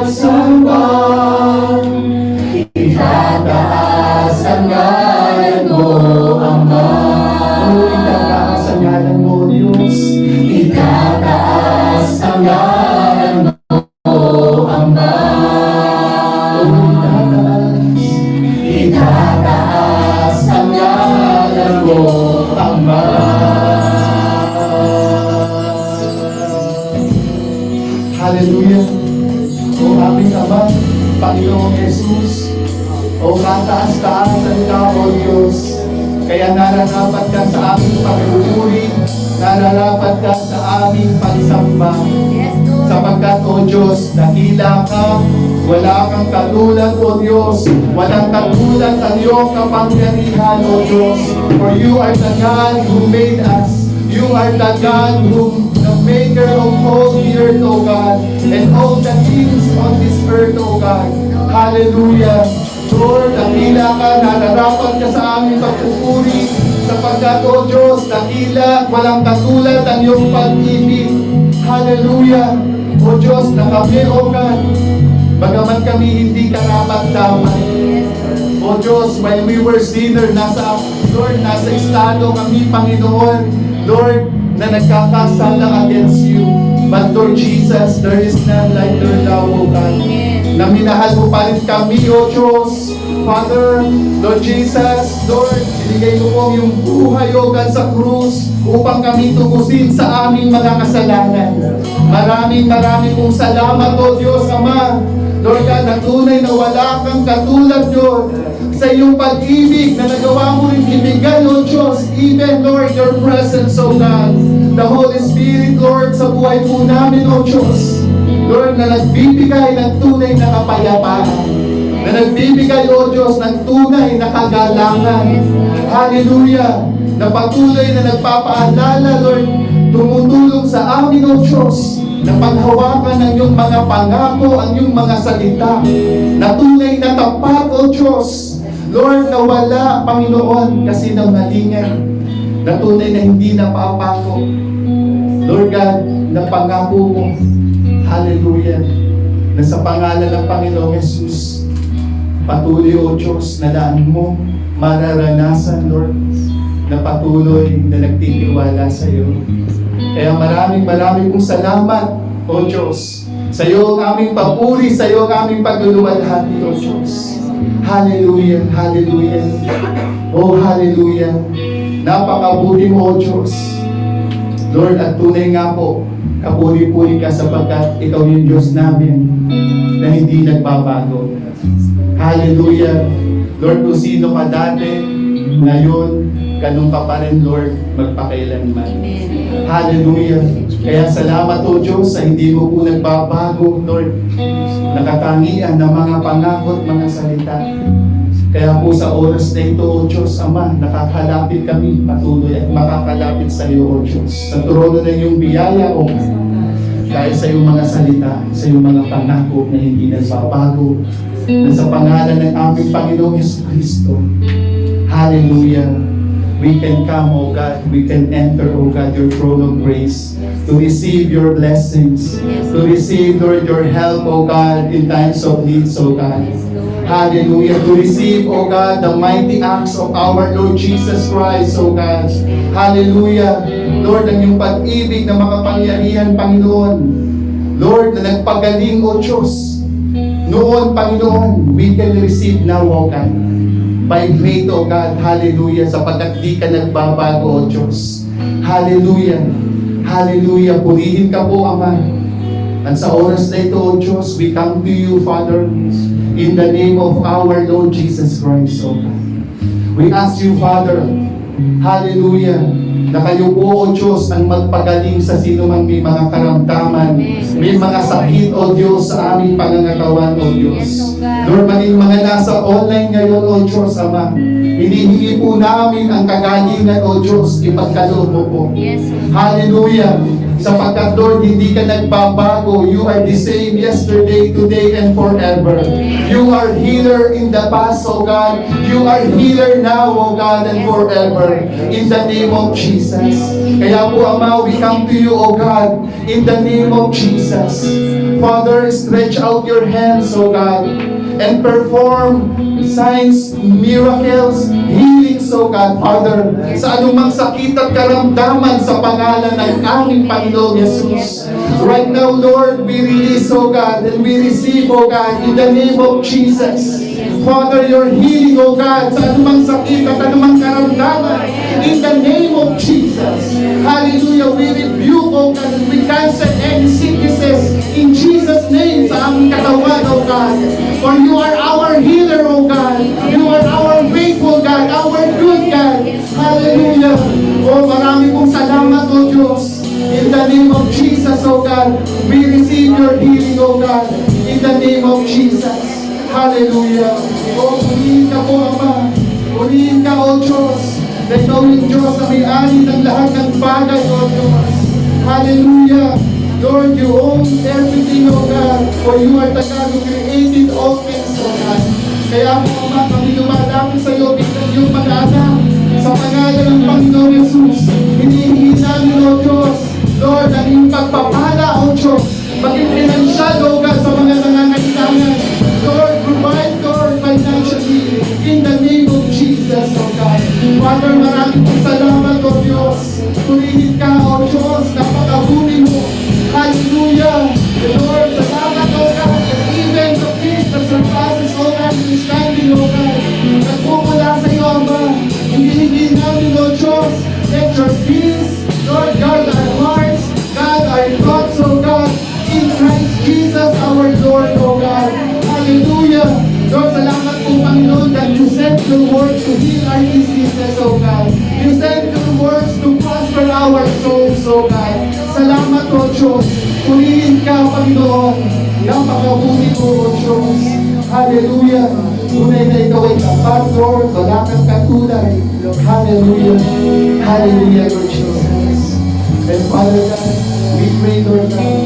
magsamba. Itataas ang ngalan mo, Ama. Itataas ang ngalan mo, Diyos. Itataas ang ngalan mo, Ama. Itataas ang ngalan mo, Ama. Hallelujah. O aming Ama, Panginoong Jesus, o kataas-taasan ka, O Diyos. Kaya nararapat ka sa aming pagpupuri, nararapat ka sa aming pagsamba. Sapagkat, O Diyos, dakila ka, wala kang katulad, O Diyos. Walang katulad ang iyong kapangyarihan, O Diyos. For you are the God who made us. You are the God who the maker of all the earth, O God, and all the things on this earth, O God. Hallelujah. Lord, dakila ka, nararapat ka sa aming pagpupuri, sapagkat, O Diyos, dakila, walang katulad ang iyong pag-ibig. Hallelujah. O Diyos, na kami, O God, bagaman kami hindi karapat-dapat. O Diyos, while we were sinner, nasa estado kami, Panginoon, Lord, na nagkakasala against you. But Lord Jesus, there is none like your love, O God. Na minahal mo pa rin kami, O Diyos. Father, Lord Jesus, Lord, binigay mo po yung buhay, O God, sa krus upang kami tubusin sa aming mga kasalanan. Maraming pong salamat, O Diyos, Ama. Lord God, na tunay na wala kang katulad, Lord, sa iyong pag-ibig na nagawa mo rin ibigay, O Diyos, even, Lord, your presence, O God. The Holy Spirit, Lord, sa buhay po namin, O Diyos. Lord, na nagbibigay ng tunay na kapayapaan. Na nagbibigay, O Diyos, ng tunay na kagalangan. Hallelujah. Na patuloy na nagpapaalala, Lord, tumutulong sa amin, O Diyos, na paghawakan ng iyong mga pangako, ang iyong mga salita, na tunay na tapat, O Diyos. Lord, na wala, Panginoon, kasi ng malingan, na tunay na hindi napapako. Lord God, na pangako mo, hallelujah, na sa pangalan ng Panginoong Jesus, patuloy, O Diyos, na daan mo, mararanasan, Lord, na patuloy na nagtitiwala sa iyo. Kaya maraming pong salamat, O Diyos. Sa iyo ang aming papuri, sa iyo ang aming pagluluwalhati, O Diyos. Hallelujah, hallelujah. Oh, hallelujah. Napakabuti mo, O Diyos. Lord, at tunay nga po, kapuri-puri ka sapagkat ikaw yung Diyos namin na hindi nagbabago. Hallelujah. Lord, kung sino ka dati, ngayon, ganun ka pa rin, Lord, magpakailanman. Hallelujah. Kaya salamat, O Diyos, sa hindi mo po nagbabago, Lord. Nakatangian ng mga pangako at mga salita. Kaya po sa oras na ito, O Diyos, Ama, nakakalapit kami patuloy at makakalapit sa iyo, O Diyos. Sa trono ng iyong biyaya, O God. Dahil sa iyong mga salita, sa iyong mga pangako na hindi nagbabago, na sa pangalan ng aming Panginoong Jesucristo. Hallelujah. We can come, O God. We can enter, O God, your throne of grace to receive your blessings, to receive, Lord, your help, O God, in times of needs, O God. Hallelujah. To receive, O God, the mighty acts of our Lord Jesus Christ, O God. Hallelujah. Lord, ang iyong pag-ibig na makapangyarihan, Panginoon. Lord, na nagpagaling, O Diyos. Noon, Panginoon, we can receive now, O God. By faith, O God, hallelujah, sapagkat di ka nagbabago, O Diyos. Hallelujah, hallelujah, purihin ka po, Ama. At sa oras na ito, O Diyos, we come to you, Father, in the name of our Lord Jesus Christ, O God. We ask you, Father, hallelujah, na kayo po, O Diyos, ang magpagaling sa sino man may mga karamdaman, may mga sakit, O Diyos, sa aming pangangatawan, O Diyos. Lord, maging mga nasa online ngayon, O Diyos, Ama, hinihingi po namin ang kagalingan, O Diyos, ipagkaloob mo po. Hallelujah. Sapagkat Lord, hindi ka nagbabago. You are the same yesterday, today, and forever. You are healer in the past, O God. You are healer now, O God, and forever. In the name of Jesus. Kaya po, Ama, we come to you, O God, in the name of Jesus. Father, stretch out your hands, O God, and perform signs, miracles, healings, O God, Father, sa anumang sakit at karamdaman sa pangalan ng aming Panginoong Jesus. Right now, Lord, we release, O God, and we receive, O God, in the name of Jesus. Father, your healing, O God, sa anumang sakit at anumang karamdaman, in the name of Jesus. Hallelujah, we rebuke, O God, and we cancel any sicknesses in Jesus' name sa aming katawan, O God. For you are our healer, O God. You are our faithful God, our good God. Hallelujah. Oh, marami pong salamat, O Diyos. In the name of Jesus, O God, we receive your healing, O God. In the name of Jesus. Hallelujah. Oh, purihin ka po, Ama. Purihin ka, O Diyos. Na ikaw yung Diyos na may-ari ng lahat ng bagay, O Diyos. Hallelujah. Lord, you own everything, O God. For you are the God who created all things, O God. Kaya po, Ama, kami lumalapit sa iyo bilang iyong mag-anak. Sa pangalan ng Panginoong Jesus, hinihingi namin, O Diyos, Lord, ang iyong pagpapala, O Diyos, maging pinansyal, O God, sa mga nangangailangan. Lord, provide, Lord, financially, in the name of Jesus, O God. Father, maraming pong salamat, O Diyos. Purihin ka, O Diyos, napakabuti mo. Hallelujah. Lord, salamat, O God, and even the peace that surpasses all understanding, O God. Nagpumula sa iyo, Ama. Hinihingi namin, O Diyos, let your peace, Lord, guard our hearts, guard our thoughts, O God, in Christ Jesus, our Lord, O God. Hallelujah. Lord, salamat po, Panginoon, that you sent your word to heal our diseases, O God. You sent your words to prosper our souls, O God. Salamat, O Diyos. Purihin ka, Panginoon. Napakabuti mo, O Diyos. Hallelujah. Tunay na ikaw ay tapat, Lord. Wala kang katulad. Hallelujah. Hallelujah, Lord Jesus. And Father God, we pray, Lord God,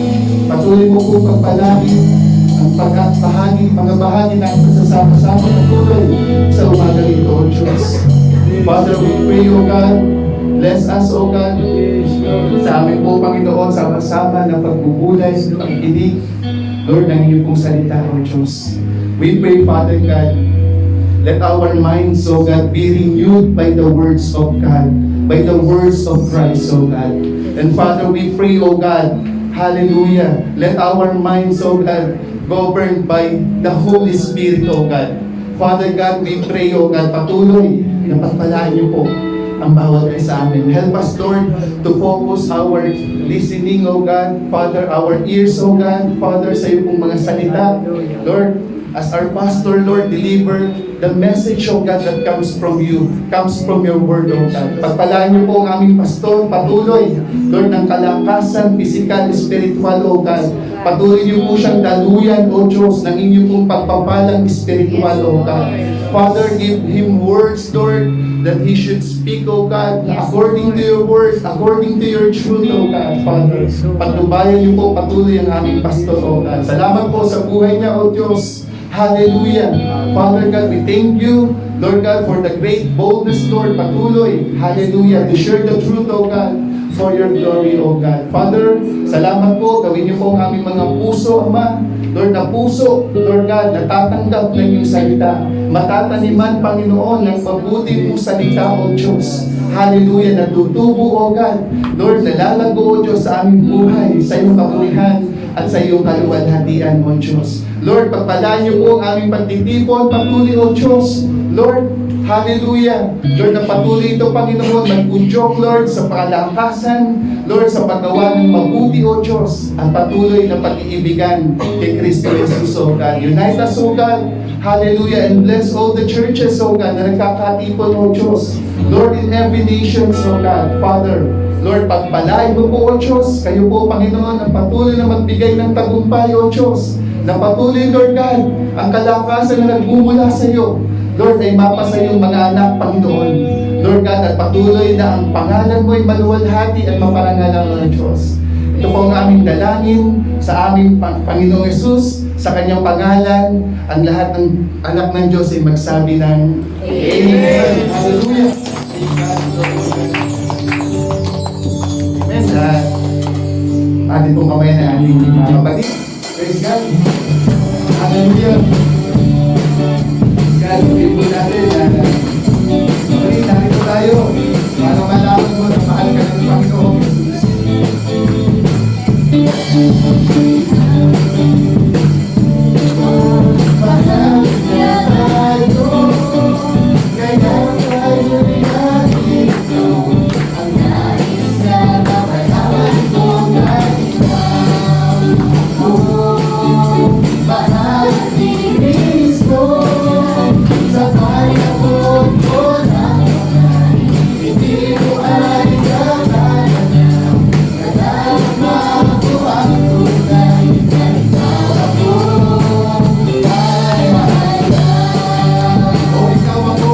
patuloy mo po pagpalangin ang mga bahagi ng pagsasama-sama na tuloy sa umaga ito, O Diyos. Father, we pray, O God, bless us, O God, sa amin po, Panginoon, sama-sama ng pagbubulay, pakikinig, Lord, ng iyong pong salita, O Diyos. We pray, Father God, let our minds, O God, be renewed by the words of God, by the words of Christ, O God. And Father, we pray, O God, hallelujah, let our minds, O God, governed by the Holy Spirit, O God. Father God, we pray, O God, patuloy na pagpalaan niyo po ang bawat isa sa amin. Help us, Lord, to focus our listening, O God. Father, our ears, O God. Father, sa iyo pong mga salita. Lord, as our pastor, Lord, deliver the message, O God, that comes from you, comes from your word, O God. Pagpalaan niyo po ang aming pastor, patuloy, Lord, ng kalakasan, physical, spiritual, O God. Patuloy niyo po siyang daluyan, O Diyos, ng inyong pong pagpapalang spiritual, O God. Father, give him words, Lord, that he should speak, O God, according to your word, according to your truth, O God, Father. Patnubayan niyo po patuloy ang aming pastor, O God. Salamat po sa buhay niya, O Diyos. Hallelujah. Father God, we thank you, Lord God, for the great boldness, Lord, patuloy. Hallelujah. To share the truth, O God, for your glory, O God. Father, salamat po. Gawin niyo po ang aming mga puso, Ama. Lord, na puso, Lord God, natatanggap ng iyong salita. Matataniman, Panginoon, ng mabuti mong salita, O Diyos. Hallelujah. Natutubo, O God. Lord, nalalago, O Diyos, sa aming buhay, sa iyong kapulihan, at sa iyong kaluwalhatian, O Diyos. Lord, pagpalaan niyo po ang aming pagtitipon, patuloy, O Diyos. Lord, hallelujah. Lord, na patuloy ito, Panginoon, magpunjok, Lord, sa kalakasan, Lord, sa paggawa ng mabuti, O Diyos, at patuloy na pag-iibigan kay Kristo Jesus, O God. Unite us, O God. Hallelujah. And bless all the churches, O God, na nagkakatipon, O Diyos. Lord, in every nation, O God. Father, Lord, pagpalain mo po, O Diyos. Kayo po, Panginoon, ang patuloy na magbigay ng tagumpay, O Diyos. Na patuloy, Lord God, ang kalakasan na nagbumula sa iyo, Lord, ay mapasa iyong mga anak, Panginoon. Lord God, at patuloy na ang pangalan mo ay maluwalhati at maparangalan ng Diyos. Ito po ang aming dalangin sa aming Panginoong Yesus, sa kanyang pangalan, ang lahat ng anak ng Diyos ay magsabi ng Amen. Hallelujah. Amen. Atin pong kamay na aming mga kapatid. Praise God. Hallelujah. God, pagin po natin na okay, narito tayo para malaman mo na mahal ka ng Panginoong Jesus. Mahal niya tayo, kaya tayo nandito. Ang nais niya na malaman ko na ikaw. Mahal ni Cristo, sa pagkakot ko ng kamay, hindi mo ay kakalaman. Kasama ko ang tunay, na ikaw ako ay mahalaga. O ikaw ako,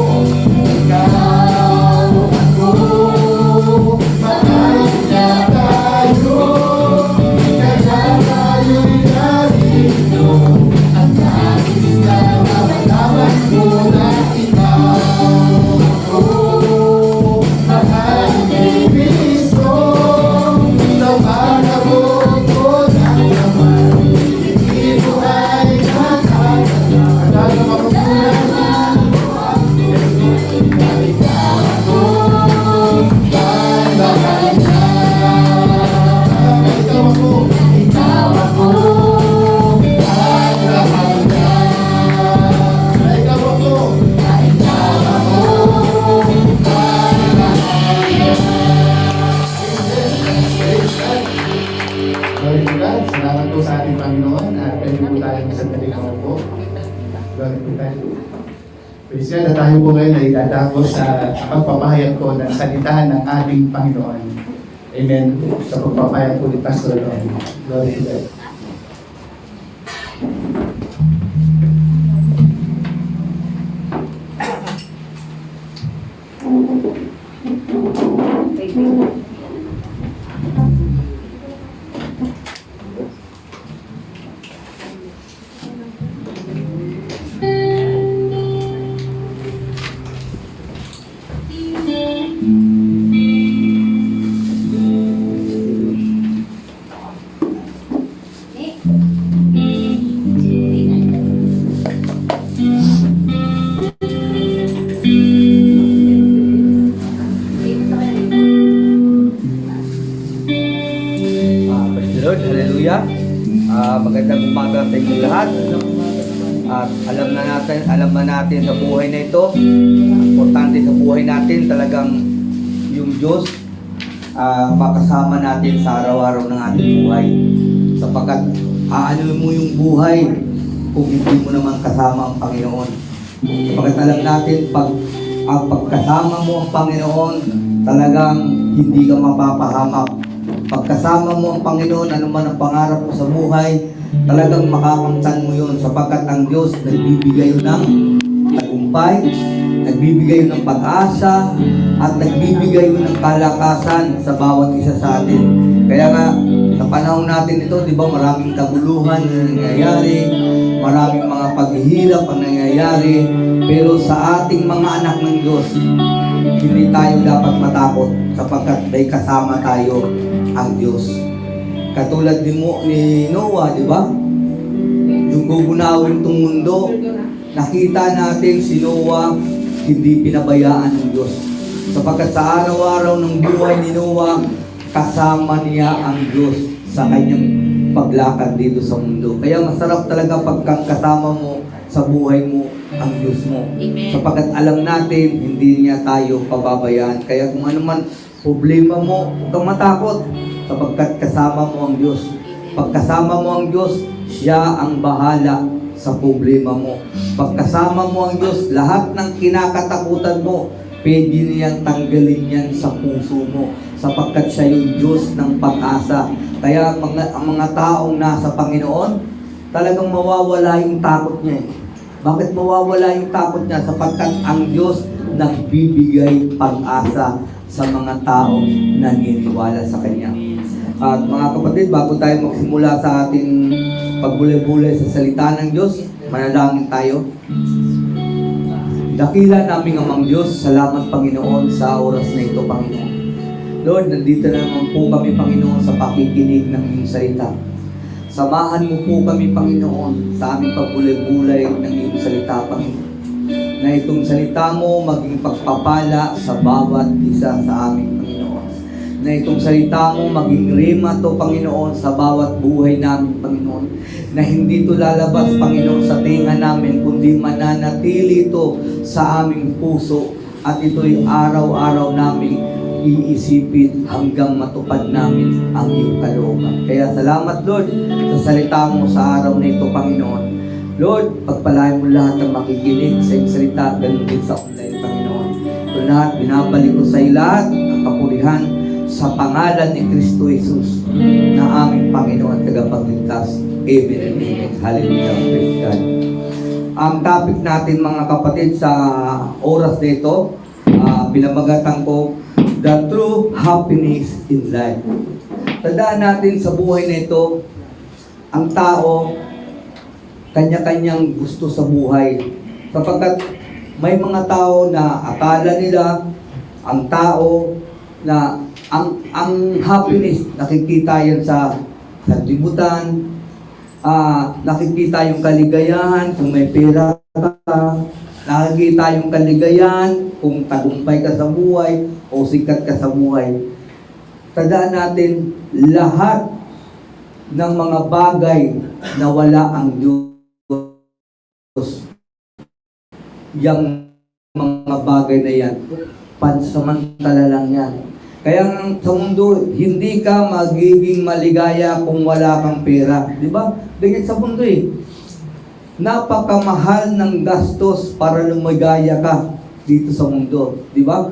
mahal niya tayo, kaya tayo'y narito. Ang nais na malaman ko na ikaw ako. Mahal ni Cristo, sa pagkakot ko ng kamay, hindi mo ay nakakalaman. Alam ako tunay na ikaw ako ay mahalaga. Ikaw ako ay mahalaga. Ikaw ako ay mahalaga. Glory to God. Salamat po sa ating Panginoon at pwede po tayo masandali ko po. Glory to God. Praise God na tayo po ngayon ay dadako sa pagpapahayag ko ng salita ng ating Panginoon. Amen. Sa pagpapahayag po ni Pastor Ron. Glory to God. Lord, hallelujah. Magandang umaga sa inyo lahat. At alam na natin sa buhay na ito, importante sa buhay natin talagang yung Diyos makasama natin sa araw-araw ng ating buhay. Sapagkat aano mo yung buhay kung hindi mo naman kasama ang Panginoon. Sapagkat alam natin ang pagkasama mo ang Panginoon, talagang hindi ka mapapahamak. Pagkasama mo ang Panginoon, ano man ang pangarap mo sa buhay, talagang makakamtan mo yun sapagkat ang Diyos nagbibigay ng tagumpay, nagbibigay ng pag-asa, at nagbibigay ng kalakasan sa bawat isa sa atin. Kaya nga, sa panahon natin ito, di ba, maraming kabuluhan na nangyayari, maraming mga paghihirap ang nangyayari, pero sa ating mga anak ng Diyos, hindi tayo dapat matakot sapagkat may kasama tayo ang Diyos. Katulad din mo ni Noah, di ba? Yung gugunawin itong mundo, nakita natin si Noah hindi pinabayaan ng Diyos. Sapagkat sa araw-araw ng buhay ni Noah, kasama niya ang Diyos sa kanyang paglakad dito sa mundo. Kaya masarap talaga pagkang kasama mo sa buhay mo ang Diyos mo. Amen. Sapagkat alam natin, hindi niya tayo pababayaan. Kaya kung ano man problema mo, huwag kang matakot sapagkat kasama mo ang Diyos. Pagkasama mo ang Diyos, siya ang bahala sa problema mo. Pagkasama mo ang Diyos, lahat ng kinakatakutan mo, pwede niyang tanggalin yan sa puso mo sapagkat siya yung Diyos ng pag-asa. Kaya ang mga taong nasa Panginoon, talagang mawawala yung takot niya. Bakit mawawala yung takot niya? Sapagkat ang Diyos nagbibigay pag-asa sa mga taong naniniwala sa Kanya. At mga kapatid, bago tayo magsimula sa ating pagbulay-bulay sa salita ng Diyos, manalangin tayo. Dakila naming Amang Diyos, salamat Panginoon sa oras na ito, Panginoon. Lord, nandito na naman po kami, Panginoon, sa pakikinig ng iyong salita. Samahan mo po kami, Panginoon, sa aming pagbulay-bulay ng iyong salita, Panginoon. Na itong salita mo maging pagpapala sa bawat isa sa aming Panginoon. Na itong salita mo maging rema to, Panginoon, sa bawat buhay namin, Panginoon. Na hindi ito lalabas, Panginoon, sa tinga namin, kundi mananatili ito sa aming puso. At ito'y araw-araw namin iisipin hanggang matupad namin ang iyong kalooban. Kaya salamat, Lord, sa salita mo sa araw na ito, Panginoon. Lord, pagpalain mo lahat ng makikinig sa iyong salita, ganun din sa online, Panginoon. Ito lahat, binabalik ko sa iyo lahat ang kapurihan sa pangalan ni Kristo Jesus na aming Panginoon at tagapagligtas. Amen and amen. Hallelujah. Praise God. Ang topic natin, mga kapatid, sa oras na ito, binabagatan ko, the true happiness in life. Tandaan natin sa buhay na ito, ang tao, kanya-kanyang gusto sa buhay. Sapagkat may mga tao na akala nila, ang tao na ang happiness, nakikita yan sa libutan, nakikita yung kaligayahan kung may pera ka, nakikita yung kaligayahan kung tagumpay ka sa buhay o sikat ka sa buhay. Tandaan natin, lahat ng mga bagay na wala ang Diyos, yung mga bagay na yan, pansamantala lang yan. Kaya sa mundo, hindi ka magiging maligaya kung wala kang pera. Di ba? Ganyan sa mundo eh. Napakamahal ng gastos para lumigaya ka dito sa mundo. Di ba?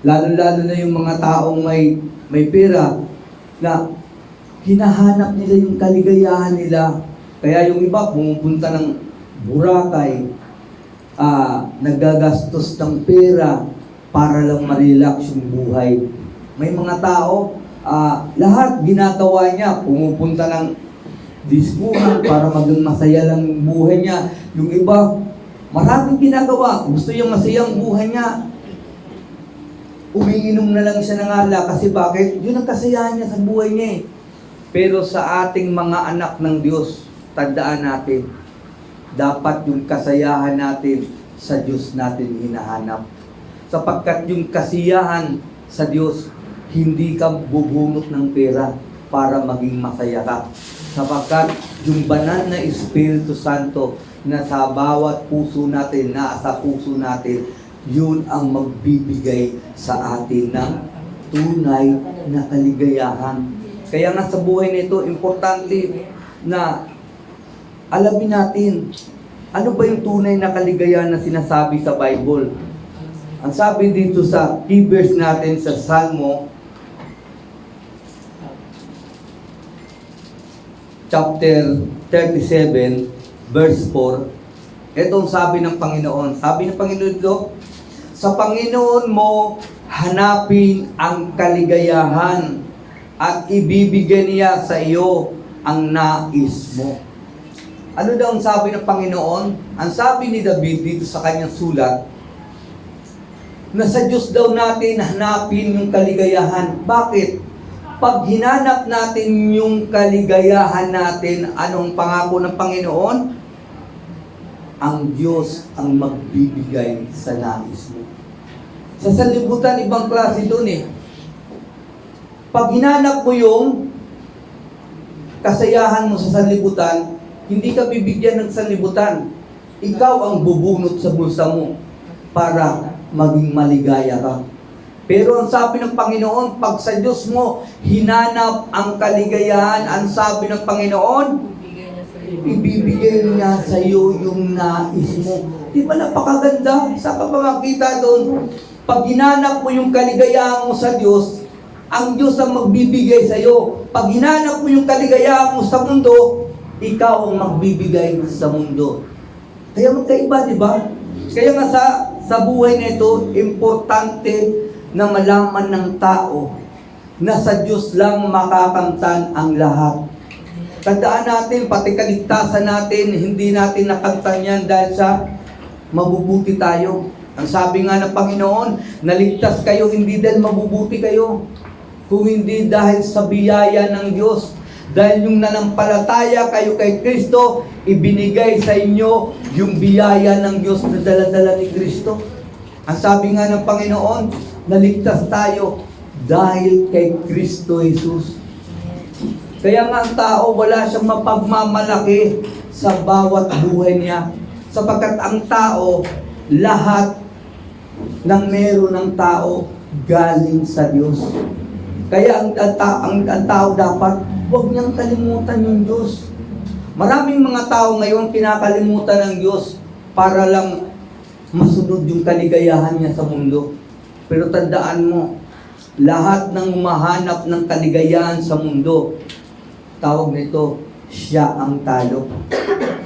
Lalo-lalo na yung mga taong may pera na hinahanap nila yung kaligayahan nila. Kaya yung iba pumupunta ng Boracay, nagagastos ng pera para lang ma-relax yung buhay. May mga tao, lahat ginagawa niya, pumupunta ng diskuhan para maging masaya lang yung buhay niya. Yung iba, maraming ginagawa, gusto yung masayang buhay niya. Umiinom na lang siya ng alak kasi bakit? Yun ang kasayahan niya sa buhay niya eh. Pero sa ating mga anak ng Diyos, tandaan natin, dapat yung kasayahan natin sa Diyos natin hinahanap. Sapagkat yung kasiyahan sa Diyos, hindi ka bubunot ng pera para maging masaya ka. Sapagkat yung banal na Espiritu Santo na sa bawat puso natin, nasa puso natin, yun ang magbibigay sa atin ng tunay na kaligayahan. Kaya nga sa buhay nito, importante na alamin natin, ano ba yung tunay na kaligayahan na sinasabi sa Bible? Ang sabi dito sa key verse natin sa Salmo, chapter 37, verse 4, itong sabi ng Panginoon. Sabi ng Panginoon dito, sa Panginoon mo hanapin ang kaligayahan at ibibigay niya sa iyo ang nais mo. Ano daw ang sabi ng Panginoon? Ang sabi ni David dito sa kanyang sulat, na sa Diyos daw natin hanapin yung kaligayahan. Bakit? Pag hinanap natin yung kaligayahan natin, anong pangako ng Panginoon? Ang Diyos ang magbibigay sa nais mo. Sa sanlibutan, ibang klase doon eh. Pag hinanap mo yung kasayahan mo sa sanlibutan, hindi ka bibigyan ng sanlibutan. Ikaw ang bubunot sa bulsa mo para maging maligaya ka. Pero ang sabi ng Panginoon, pag sa Diyos mo hinanap ang kaligayahan, ang sabi ng Panginoon, ibibigay niya sa iyo yung nais mo. Di ba napakaganda? Sa ka ba makita doon? Pag hinanap mo yung kaligayahan mo sa Diyos, ang Diyos ang magbibigay sa iyo. Pag hinanap mo yung kaligayahan mo sa mundo, ikaw ang magbibigay sa mundo. Kaya magkaiba, di ba? Kaya nga sa buhay na ito, importante na malaman ng tao na sa Diyos lang makakamtan ang lahat. Tandaan natin, pati kaligtasan natin, hindi natin nakamtan yan dahil sa mabubuti tayo. Ang sabi nga ng Panginoon, naligtas kayo hindi dahil mabubuti kayo, kung hindi dahil sa biyaya ng Diyos. Dahil yung nanampalataya kayo kay Kristo, ibinigay sa inyo yung biyaya ng Diyos na dala-dala ni Kristo. Ang sabi nga ng Panginoon, naligtas tayo dahil kay Kristo Jesus. Kaya nga ang tao, wala siyang mapagmamalaki sa bawat buhay niya. Sapagkat ang tao, lahat ng meron ng tao, galing sa Diyos. Kaya ang tao dapat, huwag niyang kalimutan yung Diyos. Maraming mga tao ngayon kinakalimutan ng Diyos para lang masunod yung kaligayahan niya sa mundo. Pero tandaan mo, lahat ng humahanap ng kaligayahan sa mundo, tawag nito, siya ang talo.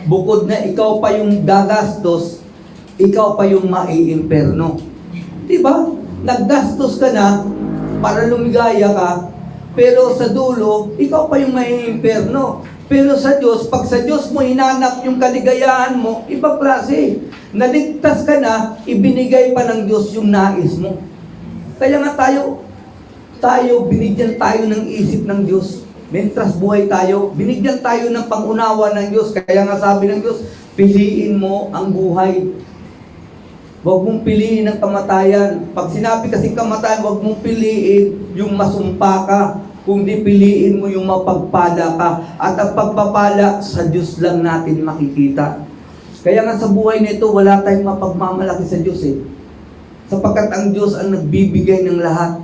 Bukod na ikaw pa yung gagastos, ikaw pa yung maiimperno. Diba? Naggastos ka na para lumigaya ka, pero sa dulo, ikaw pa yung maiimperno. Pero sa Diyos, pag sa Diyos mo hinanap yung kaligayahan mo, ibang klase. Naligtas ka na, ibinigay pa ng Diyos yung nais mo. Kaya nga tayo, binigyan tayo ng isip ng Diyos. Mentras buhay tayo, binigyan tayo ng pangunawa ng Diyos. Kaya nga sabi ng Diyos, piliin mo ang buhay. Huwag mong piliin ang kamatayan. Pag sinabi kasing kamatayan, huwag mong piliin yung masumpa ka. Kundi piliin mo yung mapagpala ka. At ang pagpapala, sa Diyos lang natin makikita. Kaya nga sa buhay nito, wala tayong mapagmamalaki sa Diyos eh. Sapagkat ang Diyos ang nagbibigay ng lahat.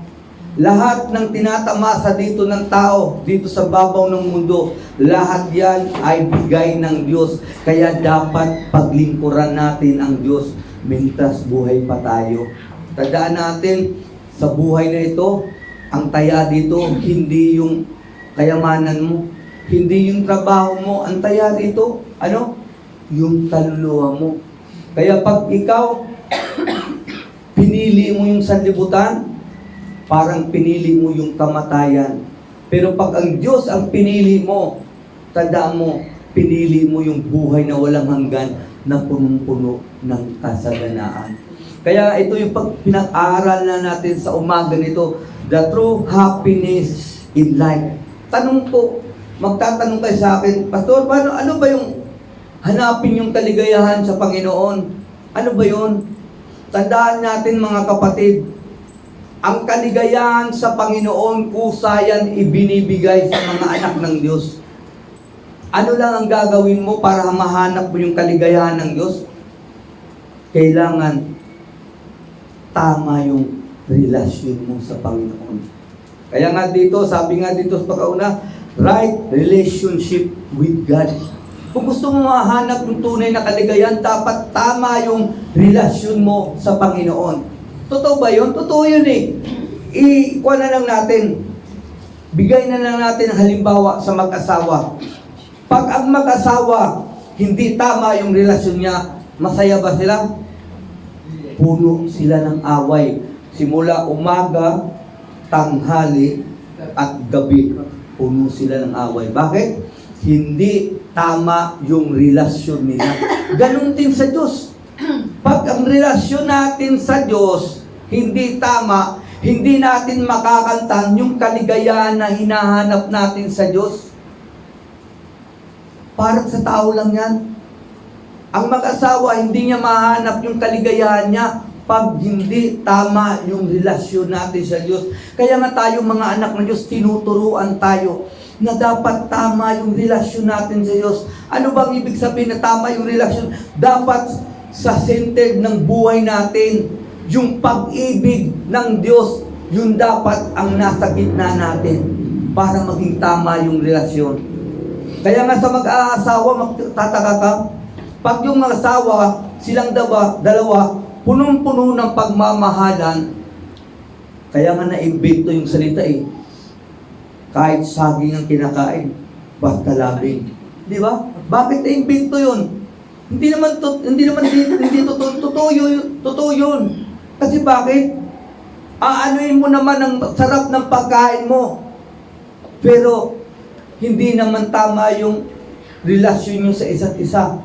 Lahat ng tinatamasa dito ng tao, dito sa babaw ng mundo, lahat yan ay bigay ng Diyos. Kaya dapat paglingkuran natin ang Diyos mintas buhay pa tayo. Tandaan natin, sa buhay na ito, ang taya dito, hindi yung kayamanan mo, hindi yung trabaho mo, ang taya dito, ano? Yung kaluluwa mo. Kaya pag ikaw, pinili mo yung sanlibutan, parang pinili mo yung kamatayan. Pero pag ang Diyos ang pinili mo, tandaan mo, pinili mo yung buhay na walang hanggan na punong-puno ng kasaganaan. Kaya ito yung pinag-aaral na natin sa umaga nito, the true happiness in life. Tanong po, magtatanong kayo sa akin, Pastor, ano ba yung hanapin yung kaligayahan sa Panginoon? Ano ba yun? Tandaan natin mga kapatid, ang kaligayahan sa Panginoon, kusa yan ibinibigay sa mga anak ng Diyos. Ano lang ang gagawin mo para mahanap mo yung kaligayahan ng Diyos? Kailangan tama yung relasyon mo sa Panginoon. Kaya nga dito, sabi nga dito sa pagkauna, right relationship with God. Kung gusto mo mahanap yung tunay na kaligayahan, dapat tama yung relasyon mo sa Panginoon. Totoo ba yun? Totoo yun eh. Ikuha na lang natin. Bigay na lang natin ang halimbawa sa mag-asawa. Pag ang mag-asawa, hindi tama yung relasyon niya, masaya ba sila? Puno sila ng away. Simula umaga, tanghali, at gabi. Puno sila ng away. Bakit? Hindi tama yung relasyon nila. Ganon din sa Diyos. Pag ang relasyon natin sa Diyos hindi tama, hindi natin makakantan yung kaligayahan na hinahanap natin sa Diyos. Para sa tao lang yan. Ang mag-asawa, hindi niya mahanap yung kaligayahan niya pag hindi tama yung relasyon natin sa Diyos. Kaya nga tayo mga anak ng Diyos, tinuturuan tayo na dapat tama yung relasyon natin sa Diyos. Ano bang ibig sabihin na tama yung relasyon? Dapat sa center ng buhay natin, yung pag-ibig ng Diyos, yun dapat ang nasa gitna natin para maging tama yung relasyon. Kaya nga sa mag-aasawa, magtataka ka, pag yung asawa, silang dalawa, punong-puno ng pagmamahalan, kaya nga naimbento yung salita eh, kahit saging ang kinakain, basta labing. Di ba? Bakit naimbento yun? Hindi totoo yun. Kasi bakit? Aanuin mo naman ang sarap ng pagkain mo. Pero, hindi naman tama yung relasyon nyo sa isa't isa.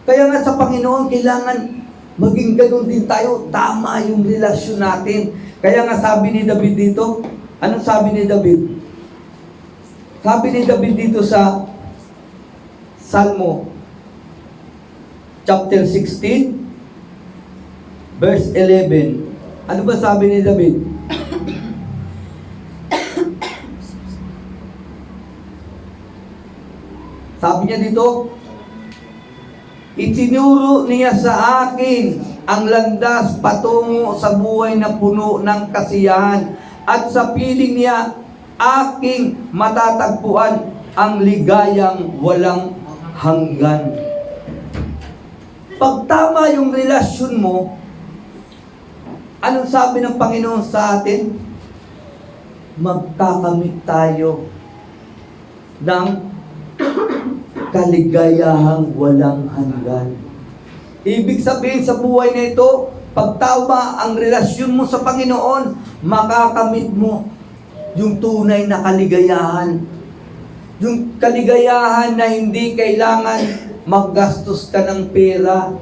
Kaya nga sa Panginoon, kailangan maging ganun din tayo. Tama yung relasyon natin. Kaya nga sabi ni David dito, anong sabi ni David? Sabi ni David dito sa Salmo chapter 16 verse 11. Ano ba sabi ni David? Sabi niya dito, itinuro niya sa akin ang landas patungo sa buhay na puno ng kasiyahan, at sa piling niya aking matatagpuan ang ligayang walang hanggan. Pag tama yung relasyon mo, anong sabi ng Panginoon sa atin? Magkakamit tayo ng kaligayahang walang hanggan. Ibig sabihin sa buhay na ito, pag tama ang relasyon mo sa Panginoon, makakamit mo yung tunay na kaligayahan. Yung kaligayahan na hindi kailangan maggastos ka ng pera.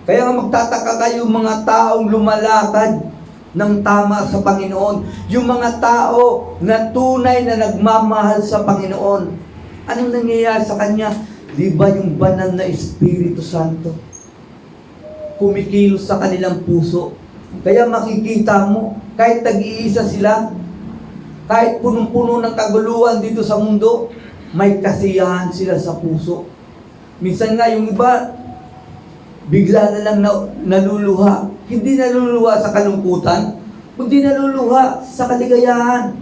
Kaya nga magtataka kayo mga taong lumalakad ng tama sa Panginoon. Yung mga tao na tunay na nagmamahal sa Panginoon. Anong nangyayari sa kanya? Di ba yung banal na Espiritu Santo kumikilos sa kanilang puso? Kaya makikita mo, kahit tag-iisa sila, kahit punong-puno ng kaguluhan dito sa mundo, may kasiyahan sila sa puso. Minsan nga yung iba, bigla na lang naluluha. Hindi naluluha sa kalungkutan, kundi naluluha sa kaligayahan.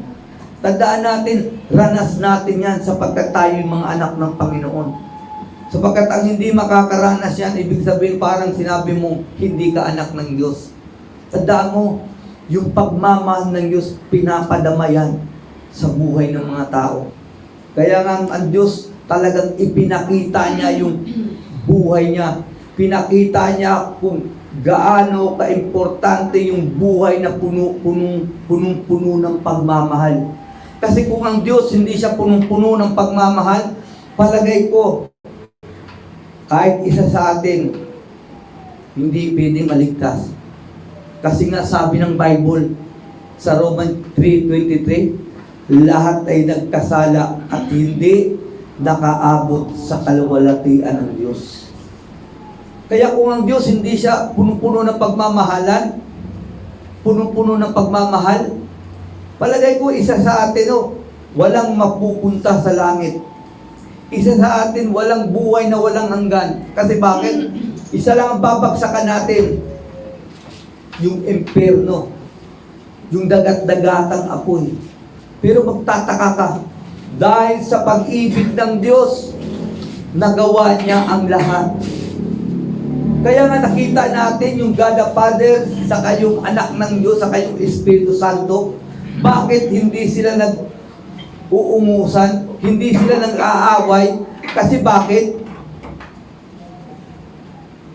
Tandaan natin, ranas natin yan sapagkat tayo yung mga anak ng Panginoon. Sapagkat ang hindi makakaranas yan, ibig sabihin parang sinabi mo, hindi ka anak ng Diyos. Tandaan mo, yung pagmamahal ng Diyos, pinapadama yan sa buhay ng mga tao. Kaya nga ang Diyos talagang ipinakita niya yung buhay niya. Pinakita niya kung gaano kaimportante yung buhay na punong-puno ng pagmamahal. Kasi kung ang Diyos hindi siya punong-puno ng pagmamahal, palagay ko, kahit isa sa atin, hindi pwedeng maligtas. Kasi nga sabi ng Bible, sa Romans 3:23, lahat ay nagkasala at hindi nakaabot sa kaluwalhatian ng Diyos. Kaya kung ang Diyos hindi siya puno-puno ng pagmamahalan, puno-puno ng pagmamahal, palagay ko isa sa atin, walang mapupunta sa langit. Isa sa atin, walang buhay na walang hanggan. Kasi bakit? Isa lang ang babagsakan natin, yung impyerno, yung dagat-dagatang apoy. Pero magtataka ka, dahil sa pag-ibig ng Diyos, nagawa niya ang lahat. Kaya nga nakita natin yung God the Father, saka yung anak ng Diyos, saka yung Espiritu Santo. Bakit hindi sila nag-uumusan? Hindi sila nag-aaway? Kasi bakit?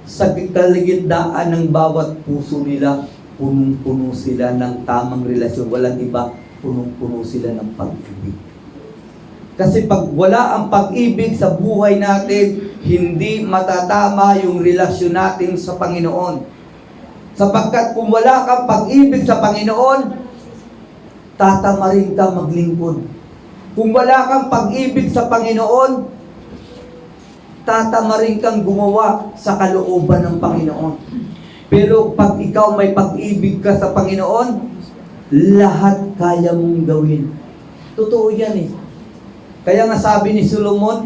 Sa kaligitnaan ng bawat puso nila, punong-puno sila ng tamang relasyon. Walang iba, punong-puno sila ng pag-ibig. Kasi pag wala ang pag-ibig sa buhay natin, hindi matatama yung relasyon natin sa Panginoon. Sapagkat kung wala kang pag-ibig sa Panginoon, tatamarin ka maglingkod. Kung wala kang pag-ibig sa Panginoon, tatamarin kang gumawa sa kalooban ng Panginoon. Pero pag ikaw may pag-ibig ka sa Panginoon, lahat kaya mong gawin. Totoo yan eh. Kaya nga sabi ni Solomon,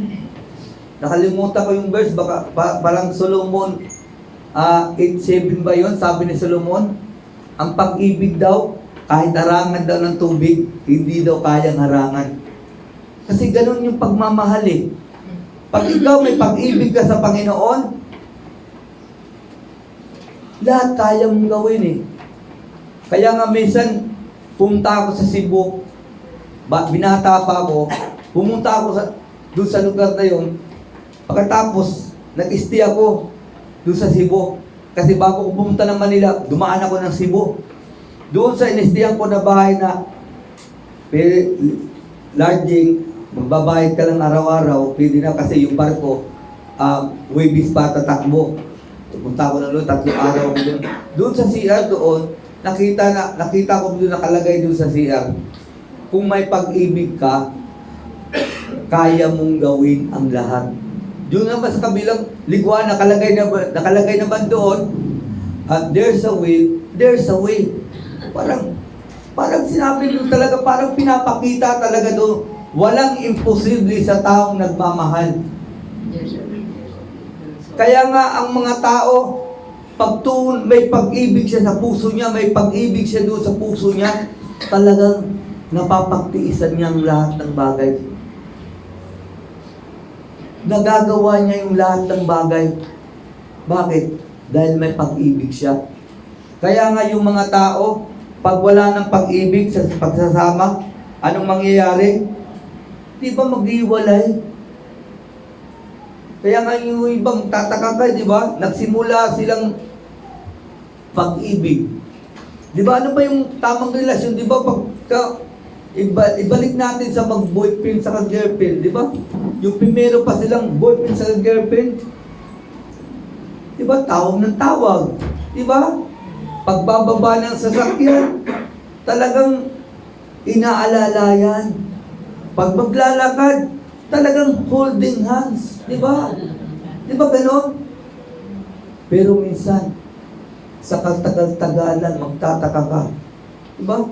nakalimutan ko yung verse, baka parang Solomon 8:7 ba yun? Sabi ni Solomon, ang pag-ibig daw, kahit harangan daw ng tubig, hindi daw kayang harangan. Kasi ganun yung pagmamahal eh. Pag ikaw may pag-ibig ka sa Panginoon, lahat kaya mong gawin eh. Kaya nga minsan, pumunta ako sa Cebu, binata pa ako, pumunta ako doon sa lugar na yun, pagkatapos, nag-stay ako doon sa Cebu. Kasi bago ko pumunta ng Manila, dumaan ako ng Cebu. Doon sa inistihan ko na bahay na lodging, magbabayad ka lang araw-araw, pwede na kasi yung barko, waves pa tatakbo. Pupunta ko na doon, 3 araw ko doon. Doon sa CR doon, nakita ko doon nakalagay doon sa CR, kung may pag-ibig ka, kaya mong gawin ang lahat. Doon naman sa kabilang liguan, nakalagay naman doon, at there's a will, there's a way. Parang sinabi doon talaga, parang pinapakita talaga doon, walang imposible sa taong nagmamahal. Kaya nga ang mga tao, pag may pag-ibig siya sa puso niya, may pag-ibig siya doon sa puso niya, talagang napapagtiisan niya ang lahat ng bagay. Nagagawa niya yung lahat ng bagay. Bakit? Dahil may pag-ibig siya. Kaya nga yung mga tao, pag wala ng pag-ibig sa pagsasama, anong mangyayari? Di ba maghiwalay? Kaya nga yung ibang tataka ka, di ba? Nagsimula silang pag-ibig. Di ba? Ano ba yung tamang relasyon? Di ba? Ibalik natin sa mag-boyfriend sa girlfriend, di ba? Yung primero pa silang boyfriend sa girlfriend, di ba? Tawag ng tawag, di ba? Pagbababa ng sasakyan, talagang inaalala yan. Pag maglalakad, talagang holding hands, di ba? Di ba ganon? Pero minsan, sa katagal-tagalan, magtataka ka, di ba?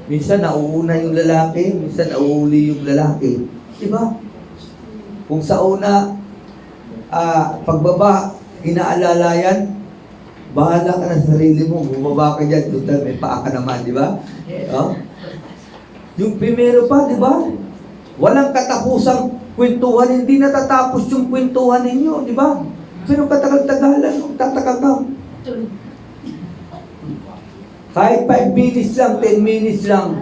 Minsan nauuna yung lalaki, minsan nauuli yung lalaki. Diba? Kung sa una, pagbaba, inaalala yan, bahala ka na sa sarili mo, bumaba ka dyan, total may paa ka naman, di ba? Oh? Yung primero pa, di ba? Walang katapusang kwentuhan, hindi natatapos yung kwentuhan ninyo, di ba? Pero katagal-tagalan, magtataka ka. Kahit 5 minutes lang, 10 minutes lang,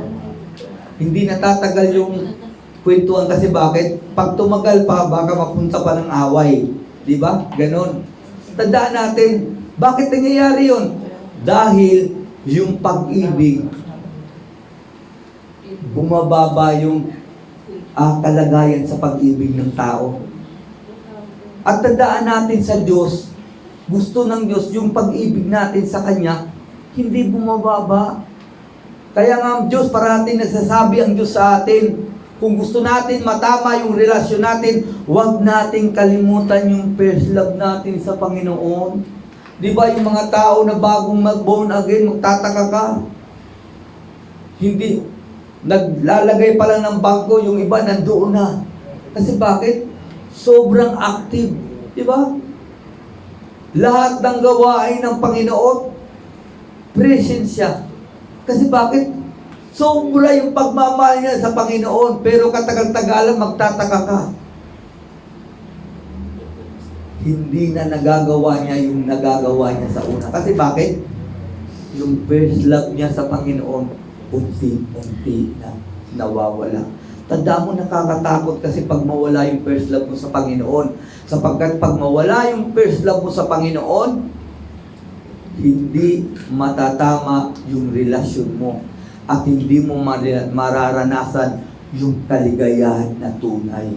hindi natatagal yung kwentuhan kasi bakit? Pag tumagal pa, baka mapunta pa ng away. Di ba? Ganon. Tandaan natin, bakit nangyayari yun? Dahil yung pag-ibig, bumababa yung kalagayan sa pag-ibig ng tao. At tandaan natin sa Diyos, gusto ng Diyos yung pag-ibig natin sa Kanya, hindi bumababa. Kaya nga ang Diyos, parating nagsasabi ang Diyos sa atin, kung gusto natin matama yung relasyon natin, huwag nating kalimutan yung first love natin sa Panginoon. Di ba yung mga tao na bagong mag-born again, magtataka ka? Hindi, naglalagay pa lang ng bangko, yung iba nandoon na. Kasi bakit? Sobrang active. Di ba? Lahat ng gawain ng Panginoon, present siya. Kasi bakit? Sobra yung pagmamahal niya sa Panginoon, pero katagal-tagalan magtataka ka. Hindi na nagagawa niya yung nagagawa niya sa una. Kasi bakit? Yung first love niya sa Panginoon, unti-unti na nawawala. Tandaan mo, nakakatakot kasi pag mawala yung first love mo sa Panginoon. Sapagkat pag mawala yung first love mo sa Panginoon, hindi matatama yung relasyon mo at hindi mo mararanasan yung kaligayahan na tunay.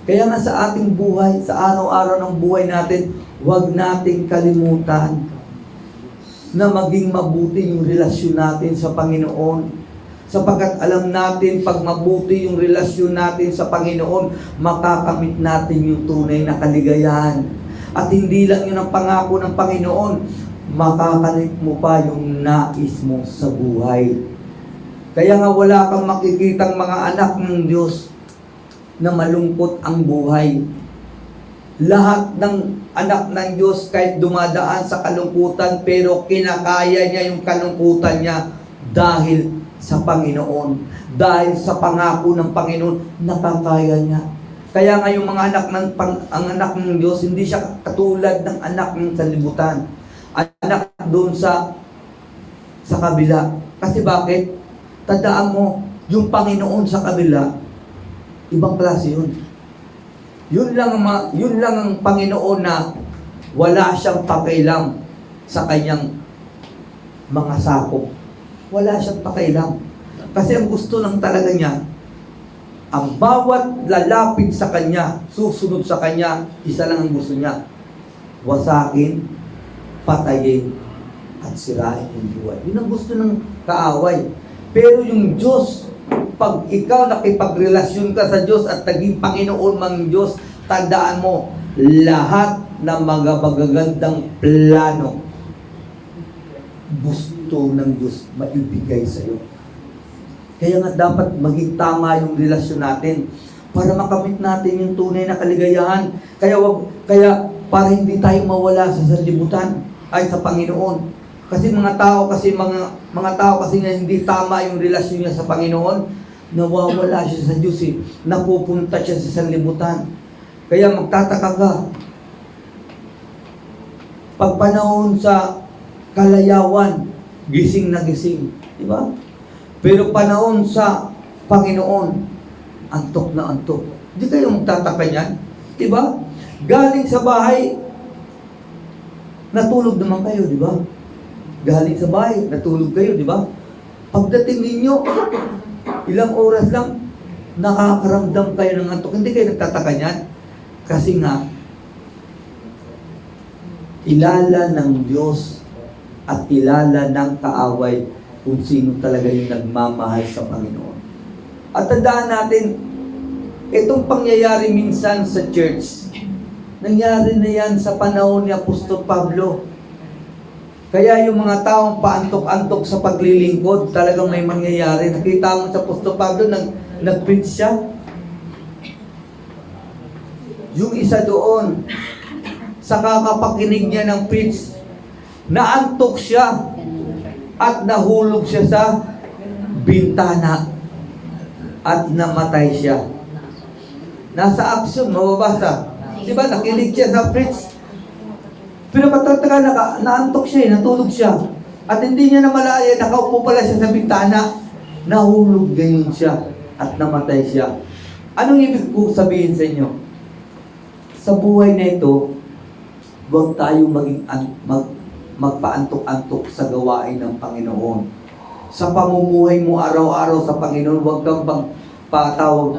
Kaya nga sa ating buhay, sa araw-araw ng buhay natin, huwag nating kalimutan na maging mabuti yung relasyon natin sa Panginoon. Sapagkat alam natin, pag mabuti yung relasyon natin sa Panginoon, makakamit natin yung tunay na kaligayahan. At hindi lang yun ang pangako ng Panginoon, makakamit mo pa yung nais mo sa buhay. Kaya nga wala kang makikitang mga anak ng Diyos na malungkot ang buhay. Lahat ng anak ng Diyos kahit dumadaan sa kalungkutan, pero kinakaya niya yung kalungkutan niya dahil sa Panginoon. Dahil sa pangako ng Panginoon, nakakaya niya. Kaya nga yung mga ang anak ng Diyos, hindi siya katulad ng anak ng sanlibutan. Anak doon sa kabila. Kasi bakit? Tandaan mo, yung Panginoon sa kabila, ibang klase yun. Yun lang ang Panginoon na Wala siyang pakialam sa kanyang mga sakop. Wala siyang pakialam. Kasi ang gusto lang talaga niya, ang bawat lalapit sa kanya, susunod sa kanya, isa lang ang gusto niya. Wasakin, patayin, at sirain yung buhay. Yun ang gusto ng kaaway. Pero yung Diyos, pag ikaw nakipagrelasyon ka sa Diyos at naging Panginoon mang Diyos, tandaan mo, lahat ng mga magagandang plano, gusto ng Diyos maibigay sa iyo. Kaya nga dapat maging tama yung relasyon natin para makamit natin yung tunay na kaligayahan. Kaya para hindi tayo mawala sa sanlibutan ay sa Panginoon. Kasi mga tao kasi na hindi tama yung relasyon niya sa Panginoon, nawawala siya sa Diyos eh. Napupunta siya sa sanlibutan. Kaya magtataka ka. Pag panahon sa kalayawan, gising na gising. Di ba? Pero panahon sa Panginoon, antok na antok. Hindi kayo magtataka niyan. Di ba? Galing sa bahay, natulog naman kayo, di ba? Galing sa bahay, natulog kayo, di ba? Pagdating ninyo, ilang oras lang, nakakaramdam kayo ng antok. Hindi kayo nagtataka niyan. Kasi nga, kilala ng Diyos at kilala ng kaaway kung sino talaga yung nagmamahal sa Panginoon. At tandaan natin, itong pangyayari minsan sa church, nangyari na yan sa panahon ni Apostol Pablo. Kaya yung mga taong paantok-antok sa paglilingkod, talagang may mangyayari. Nakita mo sa Apostol Pablo, nag-preach siya. Yung isa doon, sa kakapakinig niya ng preach, naantok siya at nahulog siya sa bintana at namatay siya. Nasa action, mababasa. Di ba, nakinig siya sa preach. Pero matatagal, naantok siya, natulog siya. At hindi niya namalaya, nakaupo pala siya sa bintana, nahulog ganyan siya at namatay siya. Anong ibig ko sabihin sa inyo? Sa buhay na ito, huwag tayong magpaantok-antok sa gawain ng Panginoon. Sa pamumuhay mo araw-araw sa Panginoon, huwag kang patawag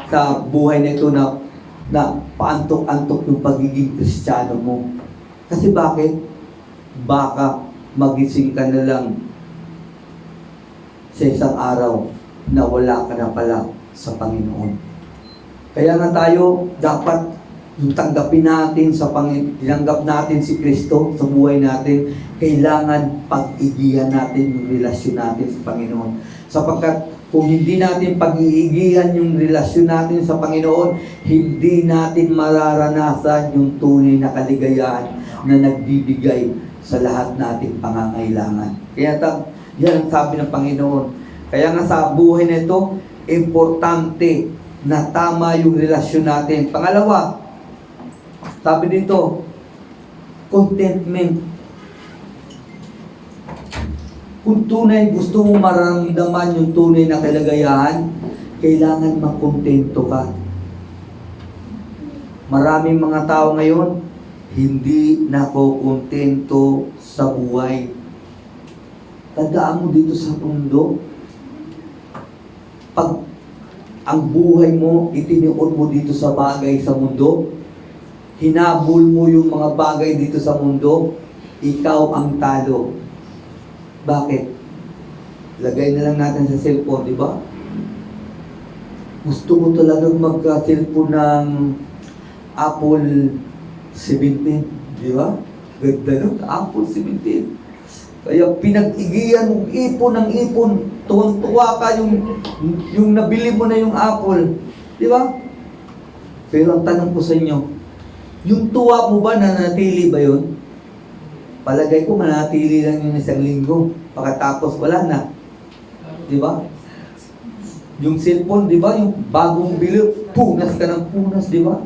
sa buhay na ito na paantok-antok ng pagiging Kristiyano mo. Kasi bakit? Baka magising ka na lang sa isang araw na wala ka na pala sa Panginoon. Kaya nga tayo, dapat yung tanggapin natin tinanggap natin si Kristo sa buhay natin, kailangan pag-igihan natin yung relasyon natin sa Panginoon. Sapagkat kung hindi natin pag-iigihan yung relasyon natin sa Panginoon, hindi natin mararanasan yung tunay na kaligayahan na nagbibigay sa lahat nating pangangailangan. Kaya yan ang sabi ng Panginoon. Kaya nga sa buhay na ito, importante na tama yung relasyon natin. Pangalawa, sabi dito, contentment. Kung tunay gusto mo maramdaman yung tunay na kaligayahan, kailangan makontento ka. Maraming mga tao ngayon, hindi nakokontento sa buhay. Tandaan mo dito sa mundo, pag ang buhay mo, itinion mo dito sa bagay sa mundo, hinabol mo yung mga bagay dito sa mundo, ikaw ang talo. Bakit? Lagay na lang natin sa cellphone, di ba? Gusto mo talagang magka-cellphone ng Apple 17, di ba? Ganda nun, Apple 17. Kaya pinag-igihan mo, ipon ng ipon, tuwang-tuwa ka yung nabili mo na yung Apple. Di ba? Pero ang tanong ko sa inyo, yung tuwa mo ba, nanatili ba yun? Palagay ko manatili lang yung isang linggo. Pagkatapos wala na. Di ba? Yung cellphone, di ba? Yung bagong bili, punas ka ng punas, di ba?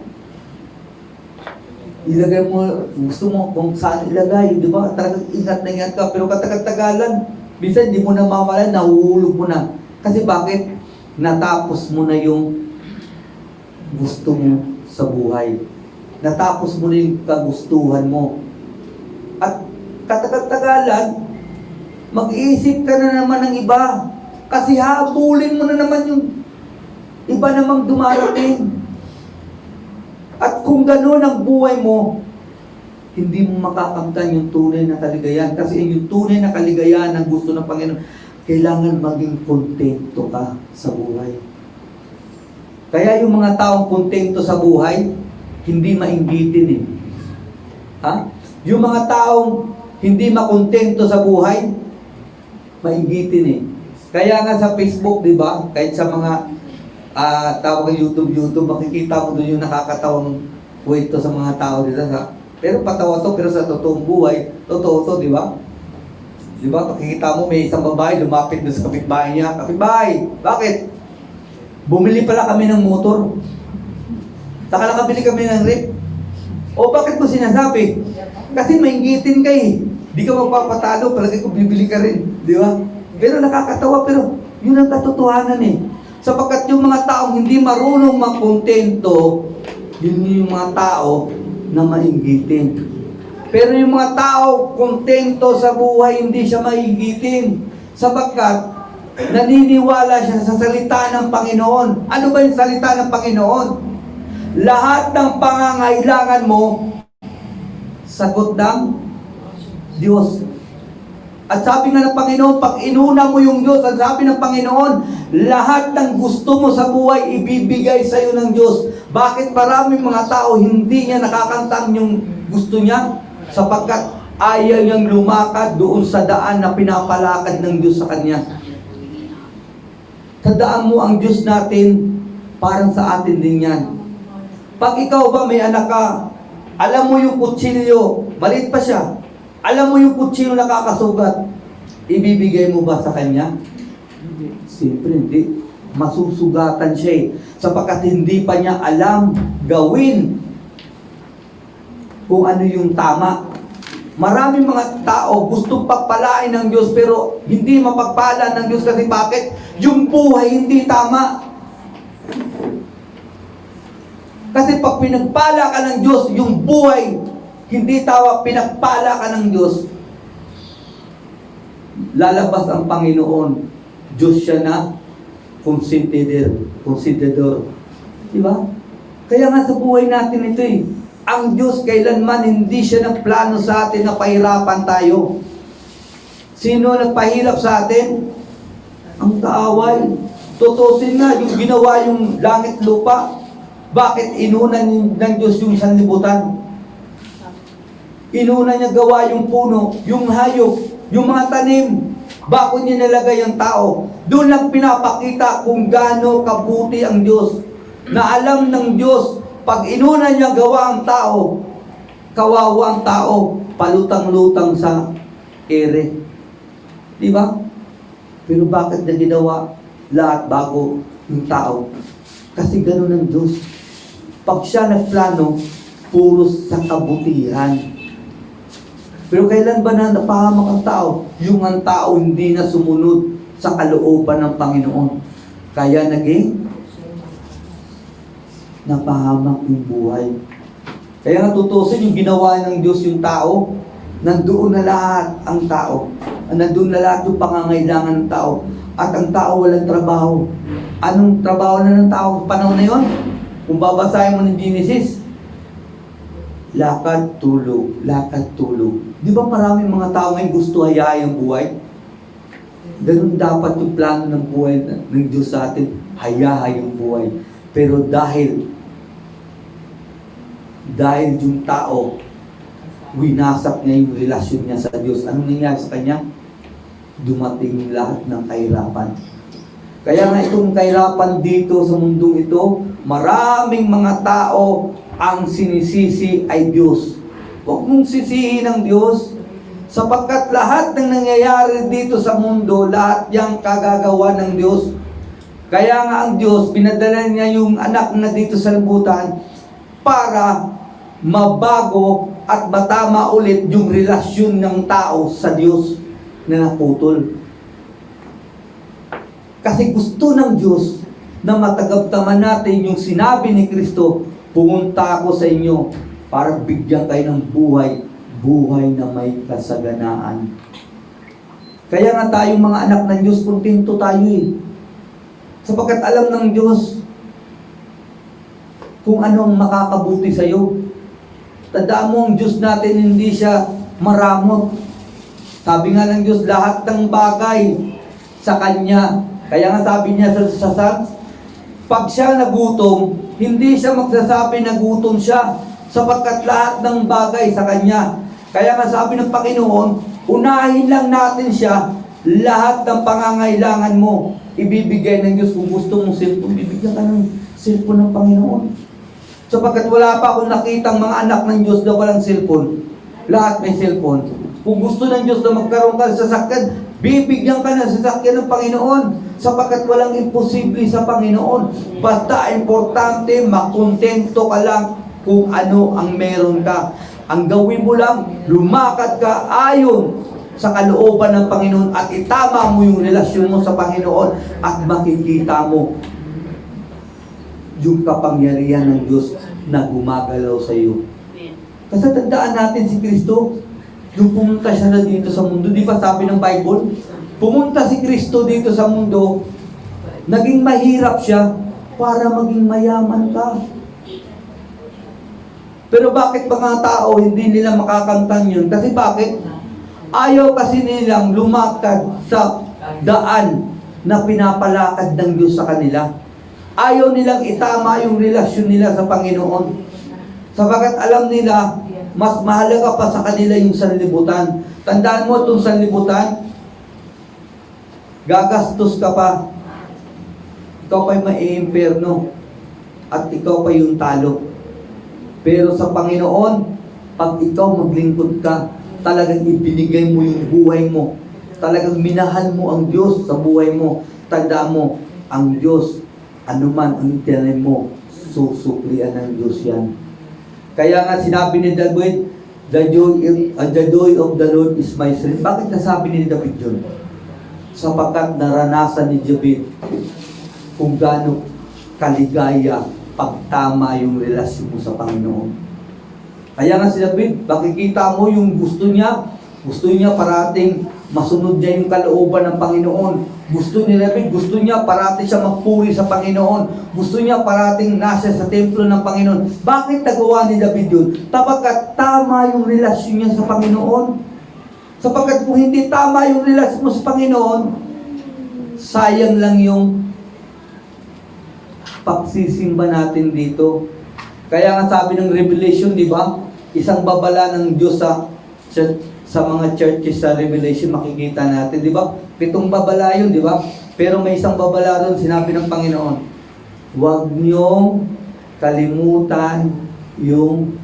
Ilagay mo, gusto mo kung saan ilagay, di ba? Talagang ingat na ingat ka, pero katagal-tagalan, minsan hindi mo na mamalan, nahuhulog mo na. Kasi bakit? Natapos mo na yung gusto mo sa buhay. natapos mo na yung kagustuhan mo. At katagal-tagalan, mag-iisip ka na naman ng iba. Kasi habulin mo na naman yung iba namang dumarating. At kung gano'n ang buhay mo, hindi mo makakamtan yung tunay na kaligayahan. Kasi yung tunay na kaligayahan ang gusto ng Panginoon, kailangan maging kontento ka sa buhay. Kaya yung mga taong kontento sa buhay, hindi mainggitin eh. Ha? Yung mga taong hindi makontento sa buhay, mainggitin eh. Kaya nga sa Facebook, di ba? Kahit sa mga tawag ng YouTube, makikita mo doon yung nakakatawang kwento sa mga tao dito. Pero patawa to, pero sa totoong buhay, totoo to, di ba? Di ba? Makikita mo may isang babae, lumapit doon sa kapitbahay niya. Kapitbahay, bakit? Bumili pala kami ng motor. Saka nakabili kami ng rip. O bakit mo sinasabi? Kasi mainggitin ka eh. Di ka magpapatalo, palagi ko bibili ka rin. Di ba? Pero nakakatawa, pero yun ang katotohanan eh. Sapagkat yung mga taong hindi marunong makontento, yun yung mga tao na mainggitin. Pero yung mga tao kontento sa buhay, hindi siya mainggitin. Sapagkat naniniwala siya sa salita ng Panginoon. Ano ba yung salita ng Panginoon? Lahat ng pangangailangan mo, sagot ng Diyos. At sabi nga ng Panginoon, pag inuna mo yung Diyos, at sabi ng Panginoon, lahat ng gusto mo sa buhay, ibibigay sa iyo ng Diyos. Bakit maraming mga tao hindi niya nakakantang yung gusto niya? Sapagkat ayaw niyang lumakad doon sa daan na pinapalakad ng Diyos sa kanya. Tandaan mo ang Diyos natin, parang sa atin din yan. Pag ikaw ba may anak ka, alam mo yung kutsilyo, maliit pa siya, alam mo yung kutsilyo nakakasugat, ibibigay mo ba sa kanya? Siyempre hindi. Masusugatan siya eh. Sapagkat hindi pa niya alam gawin kung ano yung tama. Maraming mga tao gustong pagpalain ng Diyos pero hindi mapagpala ng Diyos kasi bakit? Yung buhay hindi tama. Kasi pag pinagpala ka ng Diyos, yung buhay hindi tawa, pinagpala ka ng Diyos, lalabas ang Panginoon. Diyos siya na konsidador. Diba? Kaya nga sa buhay natin ito eh. Ang Diyos kailanman hindi siya nagplano sa atin na pahirapan tayo. Sino nagpahirap sa atin? Ang kaaway. Tutusin nga, yung ginawa yung langit lupa. Bakit inuna ng Diyos yung sanlibutan? Inuna niya gawa yung puno, yung hayop, yung mga tanim. Bago niya nilagay ang tao. Doon lang pinapakita kung gaano kabuti ang Diyos. Na alam ng Diyos, pag inuna niya gawa ang tao, kawawa ang tao, palutang-lutang sa ere. Diba? Pero bakit niya ginawa lahat bago yung tao? Kasi gano'n ang Diyos. Pag siya nagplano, puro sa kabutihan. Pero kailan ba na napahamak ang tao? Yung ang tao hindi na sumunod sa kalooban ng Panginoon. Kaya naging napahamak yung buhay. Kaya nga tutusin yung ginawa ng Diyos yung tao, nandoon na lahat ang tao. Nandoon na lahat yung pangangailangan ng tao. At ang tao walang trabaho. Anong trabaho na ng tao panahon na yun? Kung babasahin mo ng Genesis, lakad, tulog, lakad, tulog. Di ba maraming mga tao ngayon gusto hayahay ang buhay? Ganun dapat yung plano ng buhay ng Diyos sa atin, hayahay yung buhay. Pero dahil yung tao, winasak niya yung relasyon niya sa Diyos. Anong nangyari sa kanya? Dumating yung lahat ng kahirapan. Kaya nga itong kahirapan dito sa mundong ito, maraming mga tao ang sinisisi ay Diyos. Huwag mong sisihin ang Diyos, sapagkat lahat ng nangyayari dito sa mundo, lahat yang kagagawa ng Diyos. Kaya nga ang Diyos, pinadala niya yung anak na dito sa libutan para mabago at matama ulit yung relasyon ng tao sa Diyos na naputol. Kasi gusto ng Diyos na matagaptaman natin yung sinabi ni Kristo, pumunta ako sa inyo para bigyan kayo ng buhay, buhay na may kasaganaan. Kaya nga tayong mga anak ng Diyos, kontento tayo eh. Sapagkat alam ng Diyos kung anong makakabuti sa iyo. Tandaan mo, ang Diyos natin hindi siya maramot. Sabi nga ng Diyos, lahat ng bagay sa Kanya. Kaya nga sabi niya sa Psalms, pag siya nagutom, hindi siya magsasabi na gutom siya, sapagkat lahat ng bagay sa Kanya. Kaya nga sabi ng Panginoon, unahin lang natin siya, lahat ng pangangailangan mo, ibibigay ng Diyos. Kung gusto mong cellphone, bibigyan ka ng cellphone ng Panginoon. Sapagkat wala pa akong nakitang mga anak ng Diyos na walang cellphone. Lahat may cellphone. Kung gusto ng Diyos na magkaroon ka ng sasakyan, bibigyan ka ng sasakyan ng Panginoon. Sapagkat walang imposible sa Panginoon. Basta importante, makontento ka lang kung ano ang meron ka. Ang gawin mo lang, lumakad ka ayon sa kalooban ng Panginoon at itama mo yung relasyon mo sa Panginoon at makikita mo yung kapangyarihan ng Diyos na gumagalaw sa iyo. Kasi tandaan natin si Kristo, yung pumunta siya na dito sa mundo, di ba sabi ng Bible? Pumunta si Kristo dito sa mundo, naging mahirap siya para maging mayaman ka. Pero bakit mga tao hindi nila makakamtan yun? Kasi bakit? Ayaw kasi nilang lumakad sa daan na pinapalakad ng Diyos sa kanila. Ayaw nilang itama yung relasyon nila sa Panginoon. Sapagat alam nila, mas mahalaga pa sa kanila yung sanlibutan. Tandaan mo itong sanlibutan, gagastos ka pa. Ikaw pa'y maiimperno at ikaw pa yung talo. Pero sa Panginoon, pag ikaw maglingkod ka, talagang ibinigay mo yung buhay mo. Talagang minahal mo ang Diyos sa buhay mo. Tandaan mo, ang Diyos, anuman ang itinanim mo, susuklian ng Diyos yan. Kaya nga sinabi ni David, the joy of the Lord is my strength. Bakit nasabi ni David yun? Sapagkat naranasan ni David kung gaano kaligaya pagtama yung relasyon mo sa Panginoon. Kaya nga si David, makikita mo yung gusto niya parating masunod niya yung kalooban ng Panginoon. Gusto ni David, gusto niya parating siya magpuri sa Panginoon. Gusto niya parating nasa sa templo ng Panginoon. Bakit nagawa ni David yun? Sapagkat tama yung relasyon niya sa Panginoon. Sapagkat kung hindi tama yung relasyon mo sa Panginoon, sayang lang yung pagsisimba natin dito. Kaya nga sabi ng Revelation, di ba? Isang babala ng Diyos sa mga churches sa Revelation, makikita natin, di ba? 7 babala yun, di ba? Pero may isang babala ron, sinabi ng Panginoon, huwag niyong kalimutan yung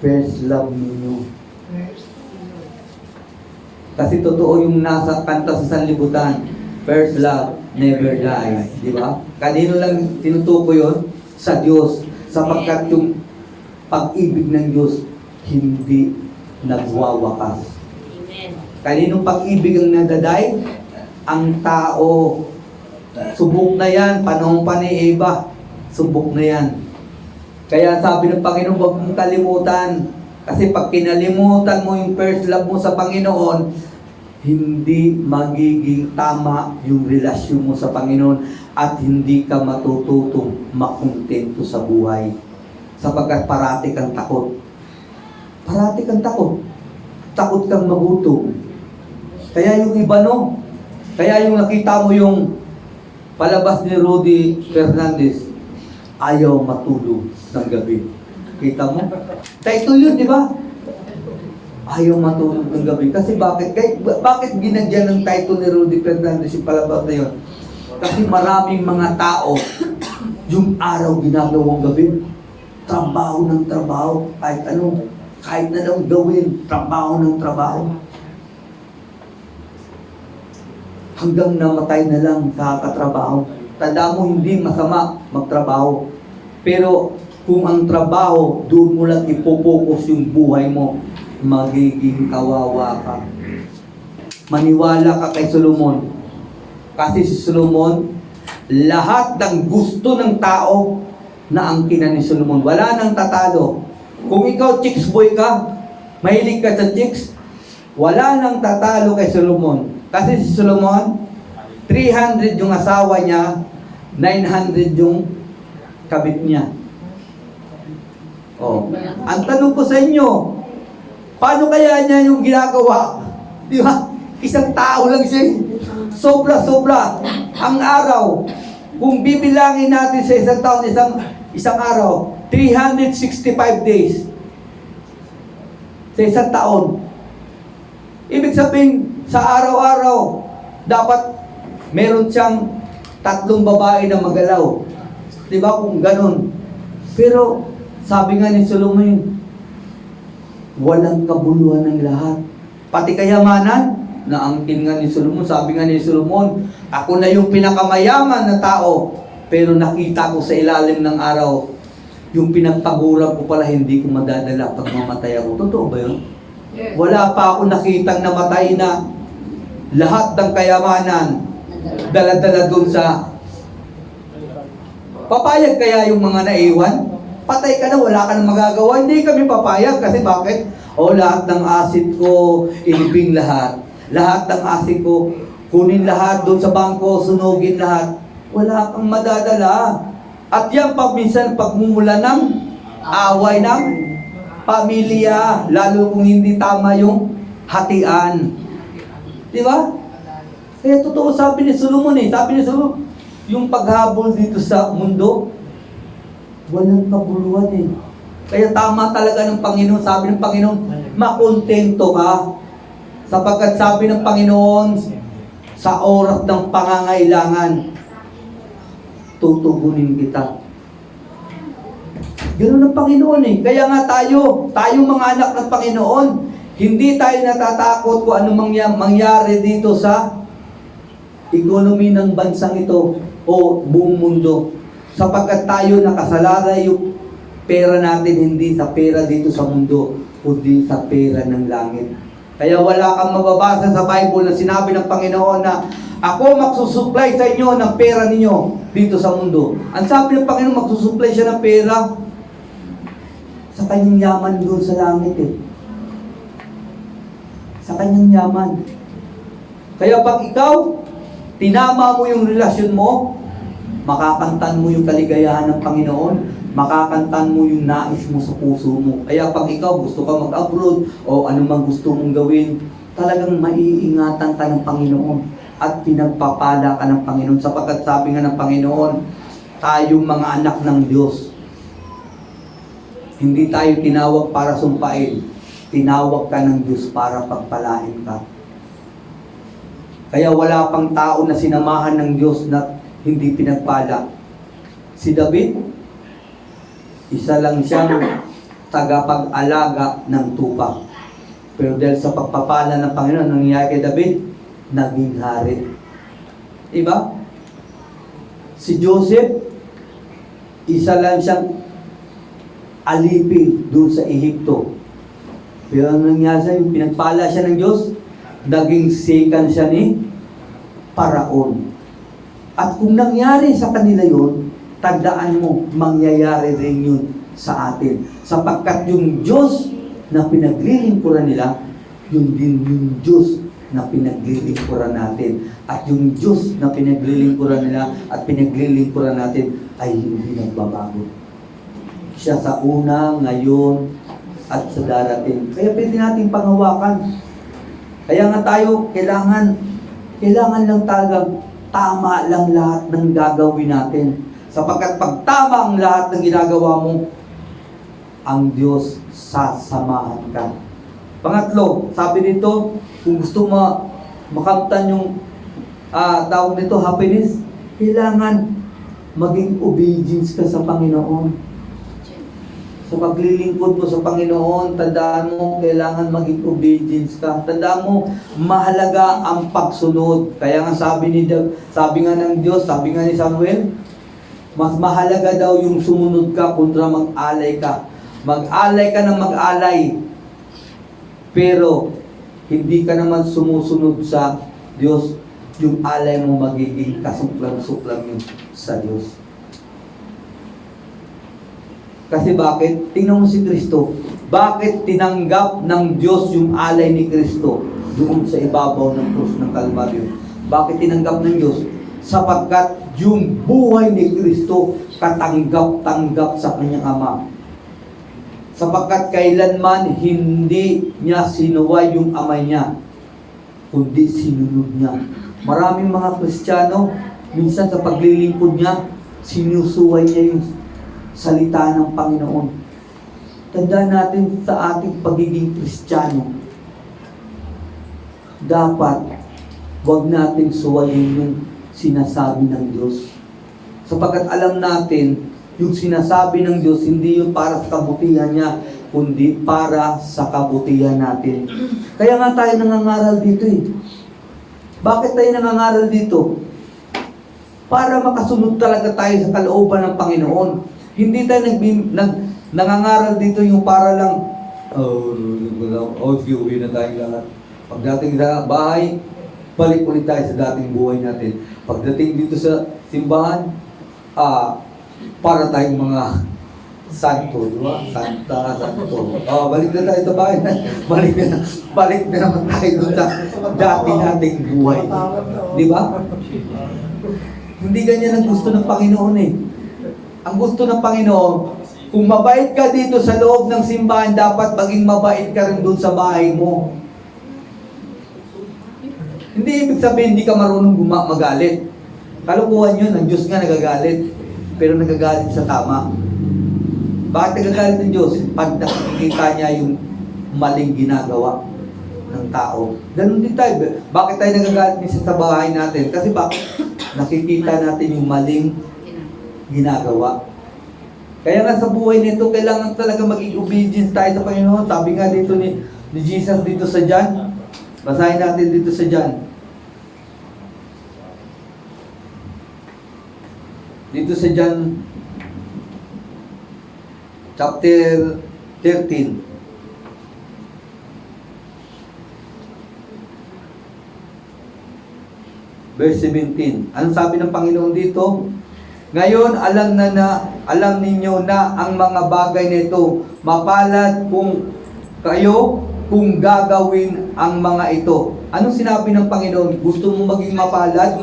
first love ninyo. Kasi totoo yung nasa kanta sa sanlibutan, first love never dies, di ba? Kanino lang tinutukoy yun? Sa Diyos. Sapagkat yung pag-ibig ng Diyos hindi nagwawakas. Amen. Kaninong pag-ibig ang nadaday? Ang tao. Subok na yan, panahon pa ni Eva. Subok na yan. Kaya sabi ng Panginoon, huwag mong kalimutan. Kasi pag kinalimutan mo yung first love mo sa Panginoon, hindi magiging tama yung relasyon mo sa Panginoon at hindi ka matututong makontento sa buhay. Sapagkat parati kang takot. Parati kang takot. Takot kang magutom. Kaya yung iba, no? Kaya yung nakita mo yung palabas ni Rudy Fernandez, ayaw matulog ng gabi. Kita mo? Title yun, di ba? Ayaw matulog ng gabi. Kasi bakit? Bakit ginagyan ng title ni Rudy Fernandez yung palabas na yun? Kasi maraming mga tao yung araw ginagawang gabi. Trabaho ng trabaho. Kahit na lang gawin, trabaho ng trabaho. Hanggang namatay na lang kakatrabaho. Tanda mo, hindi masama magtrabaho. Pero kung ang trabaho, doon mo lang ipopokus yung buhay mo, magiging kawawa ka. Maniwala ka kay Solomon. Kasi si Solomon, lahat ng gusto ng tao na angkinan ni Solomon. Wala nang tatalo. Kung ikaw chicks boy ka, mahilig ka sa chicks, wala nang tatalo kay Solomon. Kasi si Solomon, 300 yung asawa niya, 900 yung kabit niya. Oh. Ang tanong ko sa inyo, paano kaya niya yung ginagawa? Di ba? Isang tao lang siya. Sobra-sobra. Ang araw, kung bibilangin natin sa isang taon, isang araw, 365 days. Sa isang taon. Ibig sabihin, sa araw-araw, dapat meron siyang 3 babae na magalaw. Di ba? Kung ganun. Pero, sabi nga ni Solomon, walang kabuluhan ng lahat. Pati kayamanan, naangkin nga ni Solomon, sabi nga ni Solomon, ako na yung pinakamayaman na tao, pero nakita ko sa ilalim ng araw, yung pinagpaguran ko pala hindi ko madadala pag mamatay ako. Totoo ba yun? Wala pa ako nakitang namatay na lahat ng kayamanan dala-dala dun sa... Papayag kaya yung mga naiwan? Patay ka na, wala ka nang magagawa. Hindi kami papayag kasi bakit? Lahat ng asset ko, ilibing lahat. Lahat ng asset ko, kunin lahat doon sa bangko, sunugin lahat. Wala kang madadala. At yan minsan pagmumula ng away ng pamilya, lalo kung hindi tama yung hatian. Di ba? Kaya totoo sabi ni Solomon sabi ni Solomon, yung paghabol dito sa mundo, walang kabuluhan Kaya tama talaga ng Panginoon, sabi ng Panginoon, makontento ka. Sapagkat sabi ng Panginoon, sa oras ng pangangailangan, tutugunin kita. Ganoon ang Panginoon Kaya nga tayong mga anak ng Panginoon, hindi tayo natatakot kung anong mangyari dito sa economy ng bansang ito o buong mundo. Sapagkat tayo nakasalalay yung pera natin hindi sa pera dito sa mundo, kundi sa pera ng langit. Kaya wala kang mababasa sa Bible na sinabi ng Panginoon na ako magsusupply sa inyo ng pera ninyo dito sa mundo. Ang sabi ng Panginoon, magsusupply siya ng pera sa kanyang yaman doon sa langit Sa kanyang yaman. Kaya pag ikaw, tinama mo yung relasyon mo, makakantan mo yung kaligayahan ng Panginoon, makakantan mo yung nais mo sa puso mo. Kaya pag ikaw gusto ka mag-abroad o anumang gusto mong gawin, talagang maiingatan ka ng Panginoon at pinagpapala ka ng Panginoon. Sapagkat sabi nga ng Panginoon, tayong mga anak ng Diyos. Hindi tayo tinawag para sumpain. Tinawag ka ng Diyos para pagpalain ka. Kaya wala pang tao na sinamahan ng Diyos na hindi pinagpala. Si David, isa lang siyang tagapag-alaga ng tupa. Pero dahil sa pagpapala ng Panginoon, nangyayari kay David, naging hari. Diba? Si Joseph, isa lang siyang alipin doon sa Ehipto. Pero ang nangyari, yung pinagpala siya ng Diyos, naging second siya ni Paraon. At kung nangyari sa kanila yun, tandaan mo, mangyayari rin yun sa atin. Sapagkat yung Diyos na pinaglilingkuran nila, yun din yung Diyos na pinaglilingkuran natin. At yung Diyos na pinaglilingkuran nila at pinaglilingkuran natin ay hindi nagbabago. Siya sa una, ngayon, at sa darating. Kaya pwede nating panghawakan. Kaya nga tayo, kailangan lang talaga tama lang lahat ng gagawin natin. Sapagkat pag tama ang lahat ng ginagawa mo, ang Diyos sasamahan ka. Pangatlo, sabi dito, kung gusto mo makamtan yung tawag dito, happiness, kailangan maging obedience ka sa Panginoon. Sa paglilingkod mo sa Panginoon, tandaan mo, kailangan maging obedience ka. Tandaan mo, mahalaga ang pagsunod. Kaya nga sabi nga ng Diyos, sabi nga ni Samuel, mas mahalaga daw yung sumunod ka kontra mag-alay ka. Mag-alay ka ng mag-alay. Pero, hindi ka naman sumusunod sa Diyos, yung alay mo magiging kasuklang-suklang yun sa Diyos. Kasi bakit? Tingnan mo si Kristo. Bakit tinanggap ng Diyos yung alay ni Kristo doon sa ibabaw ng krus ng Kalbaryo? Bakit tinanggap ng Diyos? Sapagkat yung buhay ni Kristo katanggap-tanggap sa kanyang Ama. Sapagkat kailanman hindi niya sinuway yung Ama niya, kundi sinunod niya. Maraming mga Kristiyano, minsan sa paglilingkod niya, sinusuway niya yung salita ng Panginoon. Tandaan natin sa ating pagiging Kristiyano, dapat wag natin suwayin yung sinasabi ng Diyos. Sapagkat alam natin, yung sinasabi ng Diyos, hindi yun para sa kabutihan niya, kundi para sa kabutihan natin. Kaya nga tayo nangangaral dito eh. Bakit tayo nangangaral dito? Para makasunod talaga tayo sa kalooban ng Panginoon. Hindi tayo nangangaral dito yung para lang, viewin na tayo lahat. Pagdating sa bahay, balik ulit tayo sa dating buhay natin. Pagdating dito sa simbahan, para tayong mga santo, di ba? Santa, santo. Balik na tayo sa bahay. Balik na naman tayo doon sa dati nating buhay. Di ba? Hindi ganyan ang gusto ng Panginoon eh. Ang gusto ng Panginoon, kung mabait ka dito sa loob ng simbahan, dapat maging mabait ka rin doon sa bahay mo. Hindi ibig sabihin hindi ka marunong magalit. Kalukuhan yun, ang Diyos nga nagagalit. Pero nagagalit sa tama. Bakit nagagalit ng Diyos? Pag nakikita niya yung maling ginagawa ng tao. Ganun din tayo. Bakit tayo nagagalit minsan sa bahay natin? Kasi nakikita natin yung maling ginagawa. Kaya nga sa buhay nito, kailangan talaga maging obedience tayo sa Panginoon. Sabi nga dito ni Jesus dito sa John. Basahin natin dito sa John. Dito sa John chapter 13. Verse 17. Anong sabi ng Panginoon dito? Ngayon, alam ninyo na ang mga bagay nito. Mapalad kung kayo kung gagawin ang mga ito. Anong sinabi ng Panginoon? Gusto mo maging mapalad?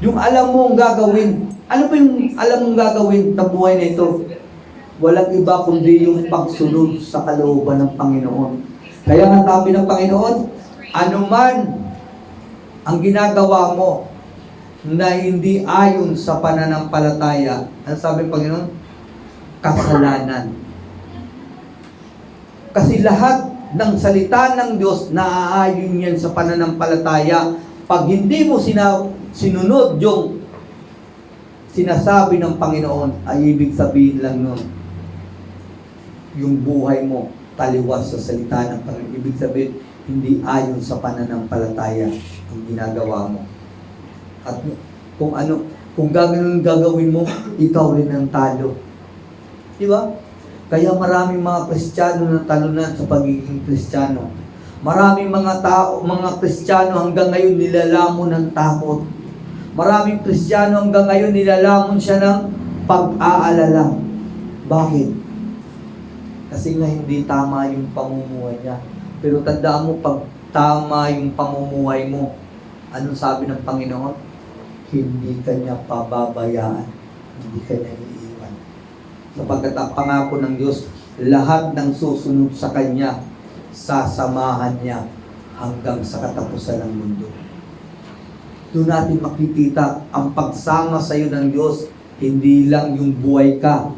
Yung alam mo ang gagawin. Ano ba yung alam mong gagawin sa buhay na ito? Walang iba kundi yung pagsunod sa kalooban ng Panginoon. Kaya nga sabi ng Panginoon, anuman ang ginagawa mo na hindi ayon sa pananampalataya, ano sabi ng Panginoon? Kasalanan. Kasi lahat ng salita ng Diyos naaayon yan sa pananampalataya. Pag hindi mo sinunod yung sinasabi ng Panginoon, ay ibig sabihin lang nun, yung buhay mo taliwas sa salita ng Panginoon. Ibig sabihin, hindi ayon sa pananampalataya ang ginagawa mo. At kung gagawin mo, ikaw rin ang talo. Di ba? Kaya maraming mga Kristiyano na talunan sa pagiging Kristiyano. Maraming mga Kristiyano hanggang ngayon nilalamon ng takot. Maraming Kristiyano hanggang ngayon nilalamon siya ng pag-aalala. Bakit? Kasi nga hindi tama yung pamumuhay niya. Pero tandaan mo, pag tama yung pamumuhay mo, anong sabi ng Panginoon? Hindi ka niya pababayaan. Hindi ka niya iiwan. Sapagkat ang pangako ng Diyos, lahat ng susunod sa Kanya, sasamahan niya hanggang sa katapusan ng mundo. Doon natin makikita ang pagsama sa iyo ng Diyos, hindi lang yung buhay ka,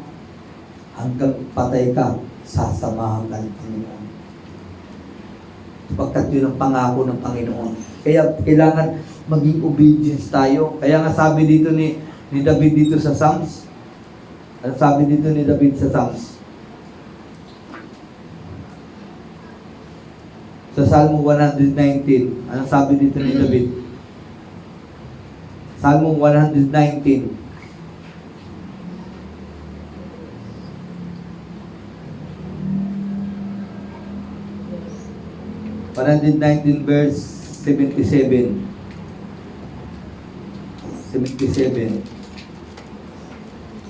hanggang patay ka, sasamahan ka ng Panginoon. Sapagkat yun ang pangako ng Panginoon. Kaya kailangan maging obedience tayo. Kaya nga sabi dito ni David dito sa Psalms, ano sabi dito ni David sa Psalms? Sa Salmo 119, ano sabi dito ni David? Salmo 119. verse 77. 77.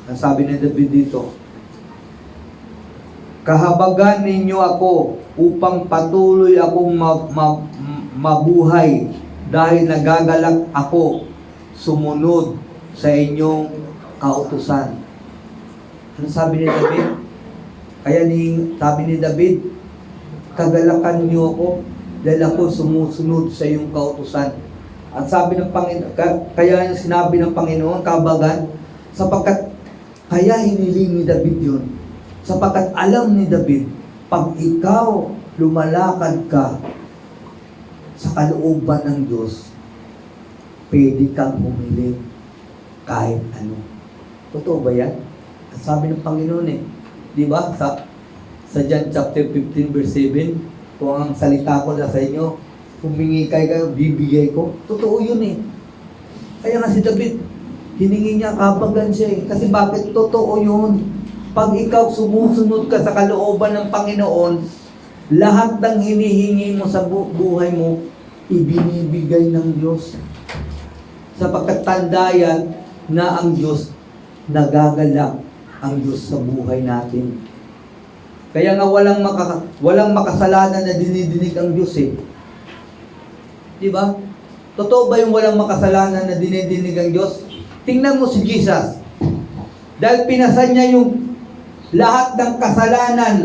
Ang sabi ni David dito, Kahabagan ninyo ako upang patuloy akong mabuhay dahil nagagalak ako sumunod sa inyong kautusan. Ano sabi ni David? Sabi ni David, kagalakan niyo ako dahil ako sumusunod sa iyong kautusan. At sabi ng Panginoon, kaya yung sinabi ng Panginoon, kabagan, sapagkat kaya hiniling ni David yun. Sapagkat alam ni David, pag ikaw lumalakad ka sa kalooban ng Diyos, pwede kang humiling kahit ano. Totoo ba yan? At sabi ng Panginoon di ba? Sa John chapter 15 verse 7, kung ang salita ko na sa inyo, humingi kayo, bibigay ko. Totoo yun Kaya nga si David, hiningi niya kabagan siya Kasi bakit? Totoo yun. Pag ikaw sumusunod ka sa kalooban ng Panginoon, lahat ng hinihingi mo sa buhay mo, ibinibigay ng Diyos. Sapagkat tandayan na ang Diyos, nagagalak ang Diyos sa buhay natin. Kaya nga walang makasalanan na dinidinig ang Diyos Di ba? Totoo ba yung walang makasalanan na dinidinig ang Diyos? Tingnan mo si Jesus. Dahil pinasan niya yung lahat ng kasalanan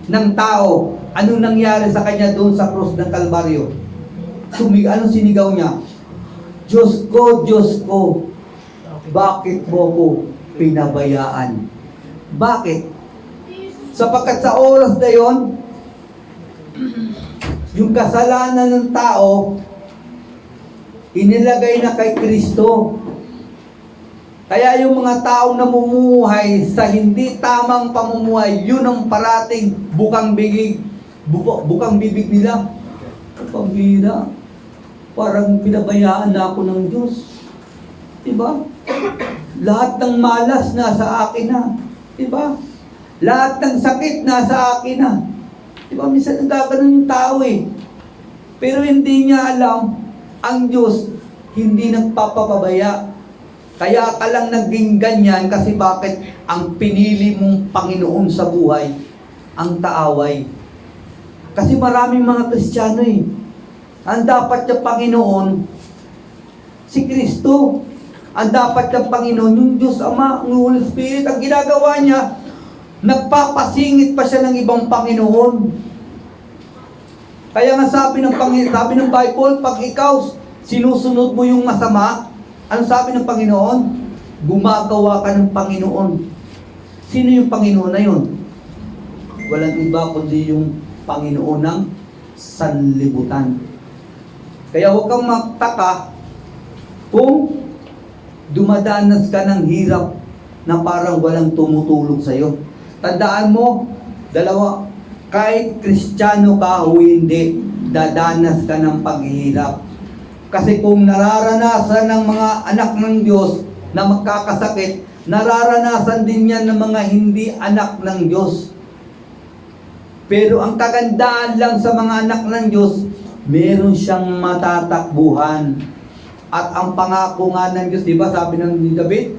ng tao, anong nangyari sa kanya doon sa krus ng Kalbaryo? Anong sinigaw niya? Diyos ko, bakit mo ko pinabayaan? Bakit? Sapagkat sa oras na yon, yung kasalanan ng tao, inilagay na kay Kristo. Kaya yung mga taong namumuhay sa hindi tamang pamumuhay, yun ang parating bukang bibig nila. Pambira, parang pinabayaan na ako ng Diyos. Diba? Lahat ng malas nasa akin na. Diba? Lahat ng sakit nasa akin na. Diba? Minsan nagkaganon yung tao Pero hindi niya alam, ang Diyos hindi nagpapabaya. Kaya ka lang naging ganyan kasi bakit ang pinili mong Panginoon sa buhay, ang kaaway. Kasi maraming mga Kristiyano Ang dapat niya Panginoon, si Kristo. Ang dapat niya Panginoon, yung Diyos Ama, ang Holy Spirit. Ang ginagawa niya, nagpapasingit pa siya ng ibang Panginoon. Kaya nga sabi ng Bible, pag ikaw sinusunod mo yung masama, ano sabi ng Panginoon? Gumagawa ka ng Panginoon. Sino yung Panginoon na yun? Walang iba kundi yung Panginoon ng sanlibutan. Kaya huwag kang magtaka kung dumadanas ka ng hirap na parang walang tumutulong sa'yo. Tandaan mo, kahit Kristiyano ka o hindi, dadanas ka ng paghihirap. Kasi kung nararanasan ng mga anak ng Diyos na magkakasakit, nararanasan din yan ng mga hindi anak ng Diyos. Pero ang kagandaan lang sa mga anak ng Diyos, meron siyang matatakbuhan. At ang pangako nga ng Diyos, di ba sabi ni David,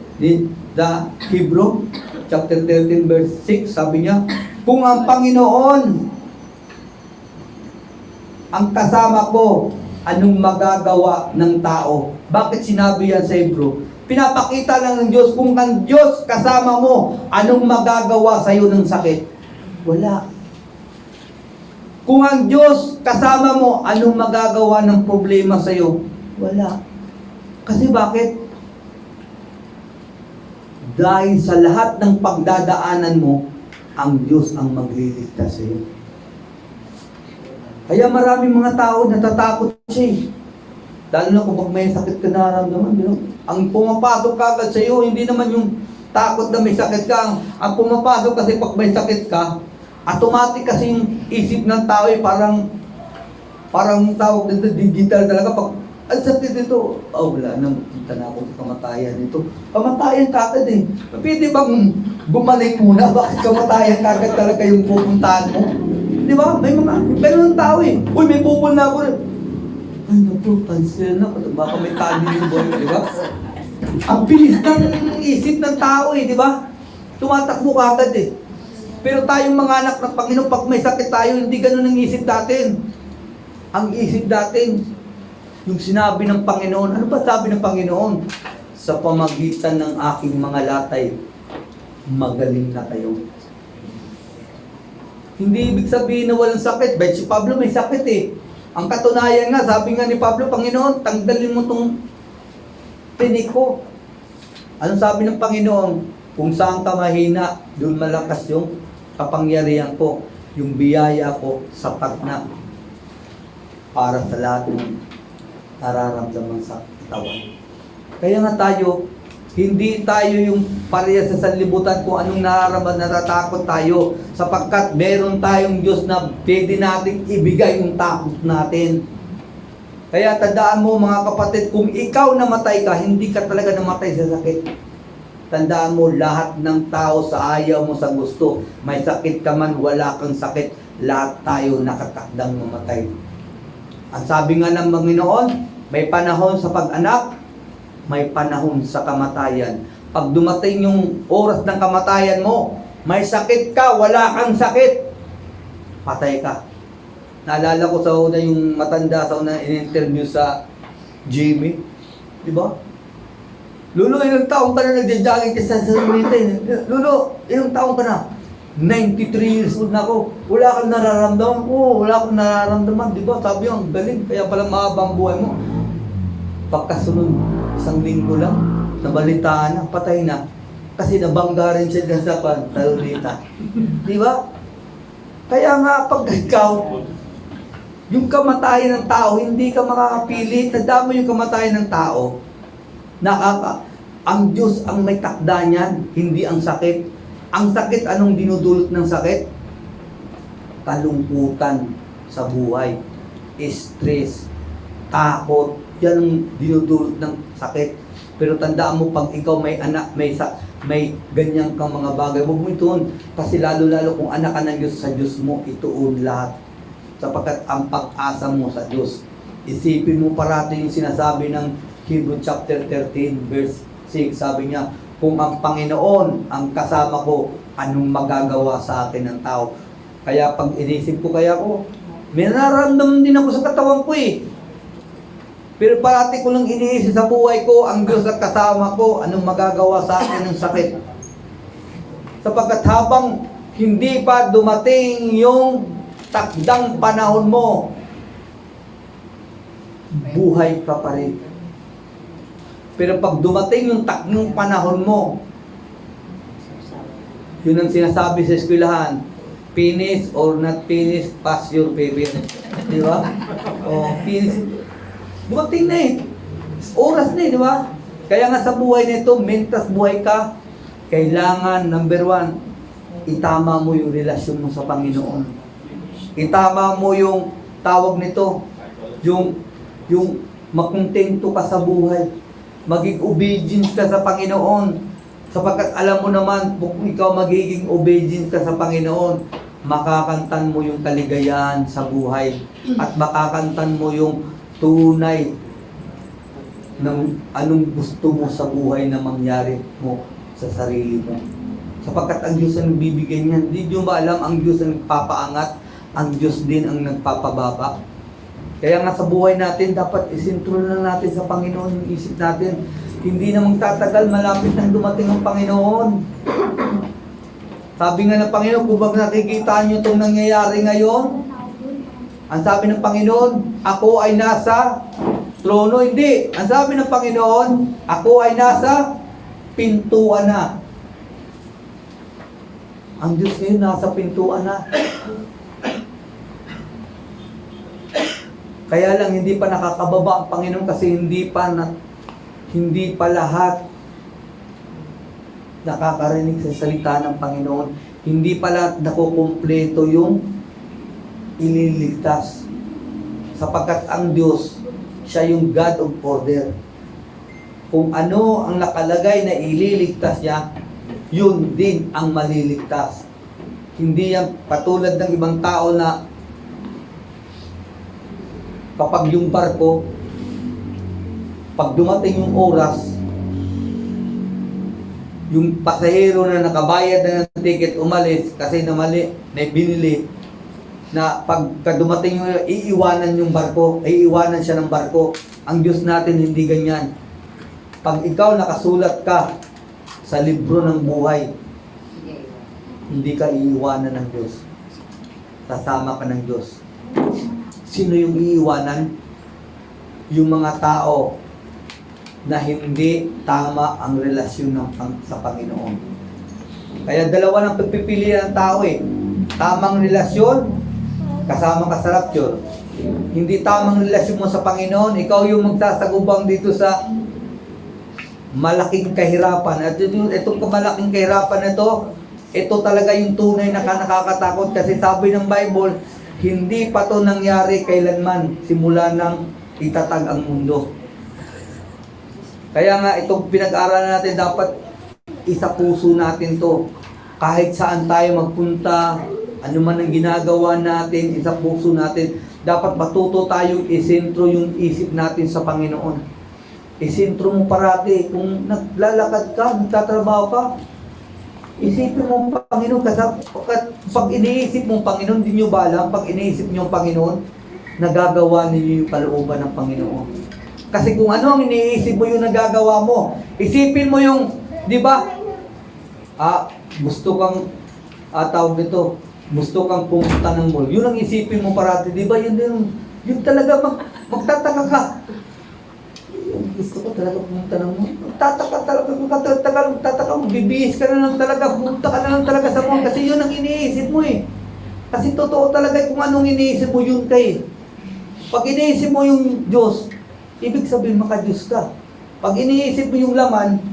the Hebrew, chapter 13 verse 6, sabi niya, kung ang Panginoon ang kasama ko, anong magagawa ng tao? Bakit sinabi yan sa Hebrew? Pinapakita lang ng Diyos, kung ang Diyos kasama mo, anong magagawa sa iyo ng sakit? Wala. Kung ang Diyos kasama mo, anong magagawa ng problema sa iyo? Wala. Kasi bakit? Dahil sa lahat ng pagdadaanan mo, ang Diyos ang magliligtas sa iyo. Kaya maraming mga tao natatakot siya Lalo na kung pag may sakit ka nararamdaman, ang pumapasok kagad sa iyo, hindi naman yung takot na may sakit ka. Ang pumapasok kasi pag may sakit ka, automatic kasi yung isip ng tao parang tawag dito, digital talaga. Pag ang sakit dito, wala na, kita na ako sa kamatayan nito. Kamatayan kagad Pwede bang gumaling muna? Bakit kamatayan kagad talaga yung pupuntahan mo? Di ba? May mga, ganun ang tao Uy, may pupul na ako Ay, naku, cancel na. Baka may tali yung boy, di ba? Ang bilis ng isip ng tao di ba? Tumatakbo ka agad Pero tayong mga anak ng Panginoon, pag may sakit tayo, hindi ganun ang isip natin. Ang isip natin, yung sinabi ng Panginoon, ano ba sabi ng Panginoon? Sa pamagitan ng aking mga latay, magaling na kayo. Hindi ibig sabihin na walang sakit. But si Pablo may sakit eh. Ang katunayan nga, sabi nga ni Pablo, Panginoon, tanggalin mo tong tinik ko. Anong sabi ng Panginoon? Kung saan ka mahina, doon malakas yung kapangyarihan ko. Yung biyaya ko, sapat na para sa lahat ng nararamdaman sa katawan. Kaya nga tayo, hindi tayo yung pareha sa sanlibutan kung anong nararamdaman, natatakot tayo. Sapagkat meron tayong Diyos na pwede nating ibigay yung takot natin. Kaya tandaan mo mga kapatid, kung ikaw namatay ka, hindi ka talaga namatay sa sakit. Tandaan mo, lahat ng tao sa ayaw mo sa gusto, may sakit ka man, wala kang sakit, lahat tayo nakatakdang mamatay. Ang sabi nga ng Panginoon, may panahon sa pag-anak, may panahon sa kamatayan. Pag dumating yung oras ng kamatayan mo, may sakit ka, wala kang sakit, patay ka. Naalala ko sa una yung matanda sa una in-interview sa Jimmy. Di ba? Lulo, ilang taong ka na nagja-jogging ka sa sarili? Lulo, ilang taong ka na? 93 years old na ako. Wala kang nararamdaman. Oo, wala kang nararamdaman. Di ba? Sabi yung galing. Kaya pala mahabang buhay mo. Pagkasunod, isang linggo lang, nabalitaan na, patay na. Kasi nabangga rin siya sa talulita. Di ba? Kaya nga, pag ikaw, yung kamatayan ng tao, hindi ka makakapili. Tandaan mo yung kamatayan ng tao. Ang Diyos ang may takda niyan, hindi ang sakit. Ang sakit, anong dinudulot ng sakit? Kalungkutan sa buhay, stress, takot, yan ang dinudulot ng sakit. Pero tandaan mo, pag ikaw may anak, may ganyan kang mga bagay, huwag mo ituon. Kasi lalo-lalo kung anak ka ng Diyos, sa Diyos mo ituon lahat. Sapagkat ang pag-asa mo sa Diyos. Isipin mo parati yung sinasabi ng Hebrew chapter 13, verse 6. Sabi niya, kung ang Panginoon ang kasama ko, anong magagawa sa akin ng tao? Kaya pag inisip ko, may nararamdaman din ako sa katawan ko eh. Pero parati ko lang iniisip sa buhay ko, ang Diyos at kasama ko, anong magagawa sa akin ng sakit. Sapagkat habang hindi pa dumating yung takdang panahon mo, buhay ka pa rin. Pero pag dumating yung takdang panahon mo, yun ang sinasabi sa eskwelahan, finish or not finish, pass your paper. Di ba? O, finish. Dumating na eh. Oras na eh, di ba? Kaya nga sa buhay nito, mentas buhay ka, kailangan, number 1, itama mo yung relasyon mo sa Panginoon. Itama mo yung tawag nito, yung makontento ka sa buhay. Maging obedient ka sa Panginoon. Sapagkat alam mo naman, kung ikaw magiging obedient ka sa Panginoon, makakantan mo yung kaligayahan sa buhay. At makakantan mo yung tunay ng anong gusto mo sa buhay na mangyari mo sa sarili mo. Sapagkat ang Diyos ang bibigay niyan. Hindi nyo ba alam, ang Diyos ang nagpapaangat, ang Diyos din ang nagpapababa. Kaya nga sa buhay natin, dapat isintro na natin sa Panginoon yung isip natin. Hindi na magtatagal, malapit nang dumating ang Panginoon. Sabi nga ng Panginoon, kung bang nakikita nyo itong nangyayari ngayon, ang sabi ng Panginoon, ako ay nasa trono. Hindi. Ang sabi ng Panginoon, ako ay nasa pintuan na. Ang Diyos ngayon nasa pintuan na. Kaya lang hindi pa nakakababa ang Panginoon kasi hindi pa lahat nakakarinig sa salita ng Panginoon. Hindi pa lahat nakukumpleto yung ililigtas. Sapagkat ang Diyos, siya yung God of order. Kung ano ang nakalagay na ililigtas niya, yun din ang maliligtas. Hindi yan patulad ng ibang tao na kapag yung barko, pag dumating yung oras, yung pasahero na nakabayad na ng ticket, umalis kasi na mali, na binili na pagka dumating yung iiwanan yung barko, iiwanan siya ng barko. Ang Diyos natin hindi ganyan. Pag ikaw nakasulat ka sa libro ng buhay, hindi ka iiwanan ng Diyos. Sasama ka ng Diyos. Sino yung iiwanan? Yung mga tao na hindi tama ang relasyon sa Panginoon. Kaya dalawa ng pagpipilian ng tao eh. Tamang relasyon, kasama ka sa rapture. Hindi tamang relasyon mo sa Panginoon, ikaw yung magsasagubang dito sa malaking kahirapan. At itong malaking kahirapan na ito talaga yung tunay na nakakatakot kasi sabi ng Bible, hindi pa to nangyari kailanman simula ng itatag ang mundo. Kaya nga itong pinag-aralan natin dapat isa puso natin to. Kahit saan tayo magpunta, ano man ang ginagawa natin, isa puso natin, dapat matuto tayong isentro yung isip natin sa Panginoon. Isentro mo parati. Kung naglalakad ka, nagtatrabaho ka, isipin mo ang Panginoon. Kasi pag iniisip mo ang Panginoon, hindi nyo ba alam, pag iniisip nyo ang Panginoon, nagagawa ninyo yung kalooban ng Panginoon. Kasi kung ano ang iniisip mo yung nagagawa mo, isipin mo yung, di ba, gusto kang, tawag nito, gusto kang pumunta ng mall. Yun ang isipin mo parati, di ba? Yun talaga, magtataka ka. Gusto ko talaga pumunta ng mall. Magtataka mo, bibihis ka na lang talaga, pumunta ka na lang talaga sa mall. Kasi yun ang iniisip mo eh. Kasi totoo talaga kung anong iniisip mo yun kay. Pag iniisip mo yung Diyos, ibig sabihin maka-Diyos ka. Pag iniisip mo yung laman,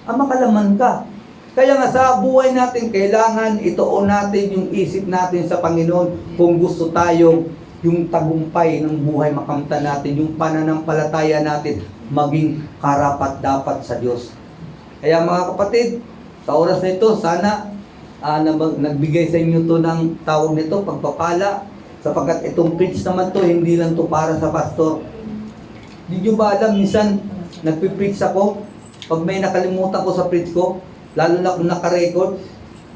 makalaman ka. Kaya nga sa buhay natin, kailangan ituon natin yung isip natin sa Panginoon kung gusto tayong yung tagumpay ng buhay makamtan natin, yung pananampalataya natin maging karapat-dapat sa Diyos. Kaya mga kapatid, sa oras na ito, sana nagbigay sa inyo to ng tawag nito, pagpapala, sapagkat itong preach naman to, hindi lang to para sa pastor. Hindi nyo ba alam, minsan nagpipreach ako, pag may nakalimutan ko sa preach ko, lalo na kung naka-record,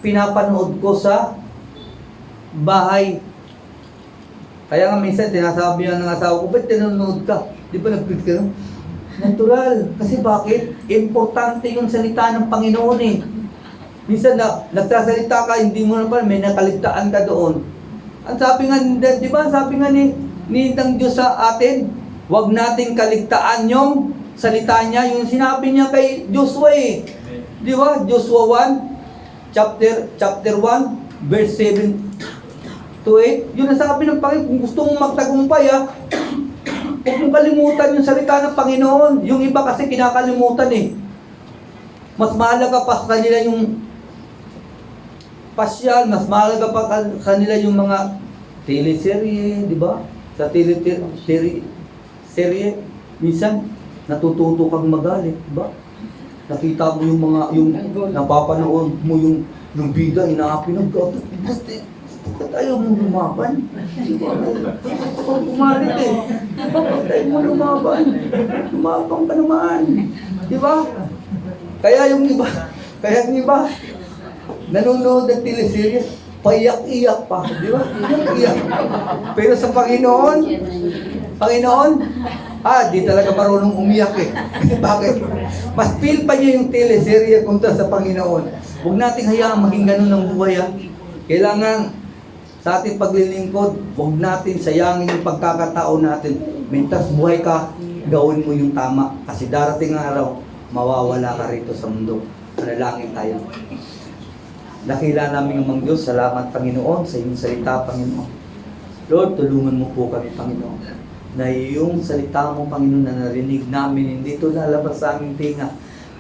pinapanood ko sa bahay. Kaya nga minsan, tinasabi ng asawa ko, ba't tinanood ka? Di ba nag-preach ka? Natural. Kasi bakit? Importante yung salita ng Panginoon eh. Minsan nagsasalita ka, hindi mo na pa, may nakaligtaan ka doon. Ang sabi nga, di ba, sabi nga ni ng Diyos sa atin, huwag nating kaligtaan yung salita niya, yung sinabi niya kay Joshua eh. Di ba? Joshua 1, chapter 1, verse 7 to 8. Yun ang sabi ng Panginoon, kung gusto mong magtagumpay huwag mong kalimutan yung salita ng Panginoon. Yung iba kasi kinakalimutan eh. Mas mahalaga pa sa kanila yung pasyal, mas mahalaga pa sa kanila yung mga teleserye, di ba? Sa teleserye, minsan natututo kang magalit, di ba? Nakita mo yung napapanood mo yung bida, inaapi ng gato. Bakit ayaw mo lumaban? Gusto kong pumalit eh. Bakit ayaw mo lumaban? Lumabang ka naman. Di ba? Kaya yung iba, nanonood ng teleserye, paiyak-iyak pa. Di ba? Iyak. Pero sa Panginoon, di talaga marunong umiyak eh. Kasi bakit? Mas feel pa niya yung teleserye kontra sa Panginoon. Huwag nating hayaan maging ganun ang buhay. Kailangan sa ating paglilingkod, huwag natin sayangin yung pagkakataon natin. Mintas buhay ka, gawin mo yung tama. Kasi darating ang araw, mawawala ka rito sa mundo. Manalangin tayo. Dakila namin ang Diyos. Salamat Panginoon sa iyong salita, Panginoon. Lord, tulungan mo po kami, Panginoon. Na iyong salita mo, Panginoon, na narinig namin, hindi ito lalabas sa aming tinga,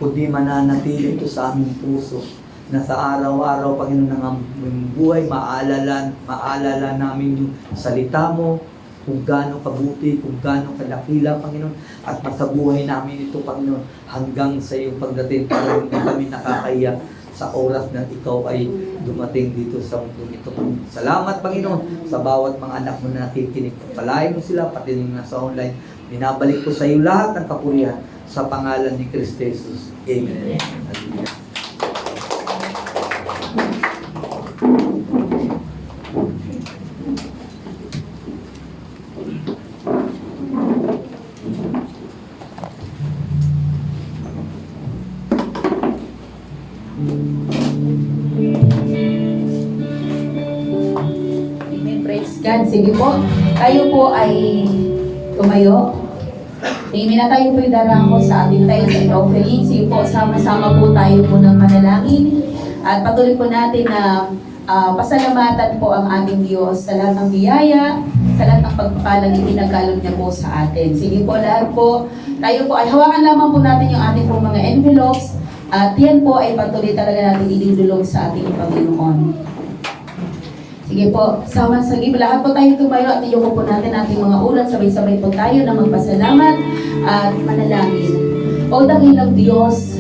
kundi mananatili ito sa aming puso. Na sa araw-araw, Panginoon, ng aming buhay, maalala namin yung salita mo, kung gaano kabuti, kung gaano kadakila, Panginoon, at masabuhay namin ito, Panginoon, hanggang sa iyong pagdating, para hindi kami nakakaiyak sa oras na ikaw ay dumating dito sa mundo ito. Salamat, Panginoon, sa bawat mga anak mo na nakikinig. Palayan mo sila, pati yung nasa online. Binabalik ko sa iyo lahat ng kapurihan sa pangalan ni Kristo Jesus. Amen. Hallelujah. Sige po, tayo po ay tumayo. Amen na tayo po yung darako sa ating tithes and offering. Sige po, sama-sama po tayo po ng manalangin. At patuloy po natin na pasalamatan po ang ating Diyos sa lahat ng biyaya, sa lahat ng pagpapalang ipinagkaloob niya po sa atin. Sige po, lahat po, tayo po ay hawakan lamang po natin yung ating po mga envelopes. At yan po ay patuloy talaga natin idinulog sa ating Panginoon. Sige po, sige, lahat po tayo tumayo at iyoko po natin ating mga ulat. Sabay-sabay po tayo na magpasalamat at manalangin. O dakilang Diyos,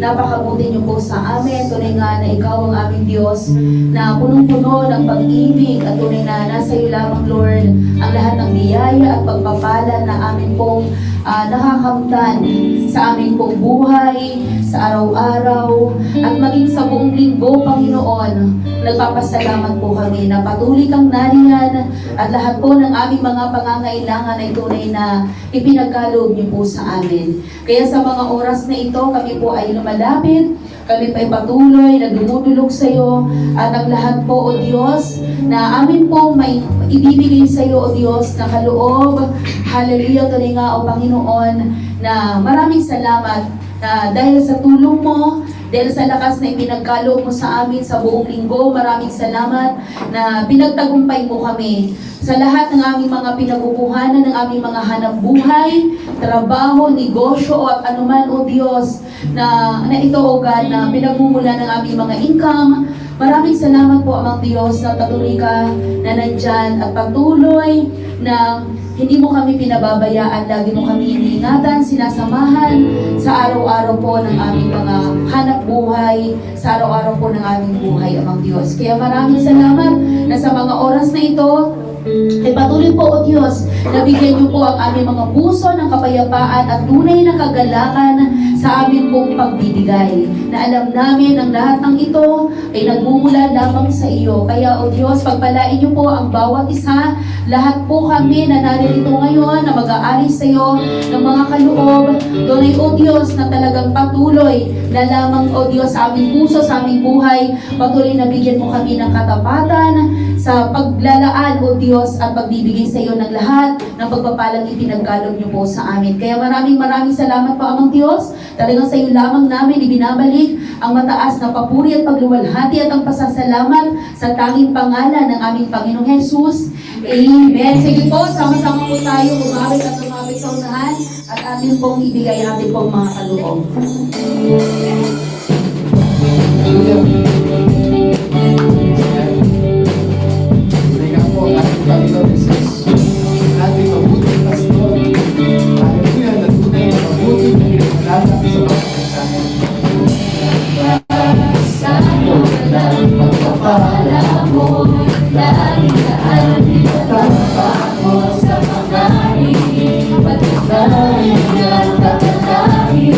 napakabuti niyo po sa amin. Tunay nga na ikaw ang aming Diyos na punong-puno ng pag-ibig at tunay na nasa iyo lamang, Lord, ang lahat ng biyaya at pagpapala na amin pong nakakamtan sa aming pong buhay, sa araw-araw, at maging sa buong linggo, Panginoon. Nagpapasalamat po kami na patuloy kang nariyan at lahat po ng aming mga pangangailangan ay tunay na ipinagkaloob niyo po sa amin. Kaya sa mga oras na ito, kami po ay lumalapit, kami pa ay patuloy na dumudulog sa iyo, at ang lahat po, O Diyos, na amin po may ibibigay sa iyo, O Diyos, na kaloob. Hallelujah, tunay nga, O Panginoon, na maraming salamat na dahil sa tulong mo, dahil sa lakas na ipinagkaloob mo sa amin sa buong linggo, maraming salamat na pinagtagumpay mo kami sa lahat ng aming mga pinagukuhanan, ng aming mga hanap buhay, trabaho, negosyo, at anuman, O Diyos, na ito, O God, na pinagmumula ng aming mga income. Maraming salamat po, Amang Diyos, na patuloy ka na nandyan at patuloy na hindi mo kami pinababayaan, lagi mo kami iniingatan, sinasamahan sa araw-araw po ng aming mga hanap buhay, sa araw-araw po ng aming buhay, Amang Diyos. Kaya maraming salamat na sa mga oras na ito, ay patuloy po, O Diyos, na bigyan niyo po ang aming mga puso ng kapayapaan at tunay na kagalakan sa aming pong pagbibigay. Na alam namin ang lahat ng ito ay nagmumula lamang sa iyo. Kaya, O Diyos, pagpalain niyo po ang bawat isa, lahat po kami na narito ngayon na mag-aari sa iyo ng mga kaloob. Tunay, O Diyos, na talagang patuloy na lamang, O Diyos, sa aming puso, sa aming buhay, patuloy na bigyan mo kami ng katapatan sa paglalaan, O Diyos, at pagbibigay sa iyo ng lahat ng pagpapalang ipinagkaloob niyo po sa amin. Kaya maraming salamat po, Amang Diyos. Talagang sa iyo lamang namin ibinabalik ang mataas na papuri at pagluwalhati at ang pasasalamat sa tanging pangalan ng aming Panginoong Jesus. Amen. Sige po, sama-sama po tayo umawit at umawit sa unahan at atin pong ibigay ang ating pong mga kaloob. Panginoon Jesus, ating mabuting pastor. Hallelujah, na tunay na mabuting na pinagmalala sa mga mensahe. Sa ng pagpapala mo, lagi na ang itatapa mo sa mga pagkakain at kakakain.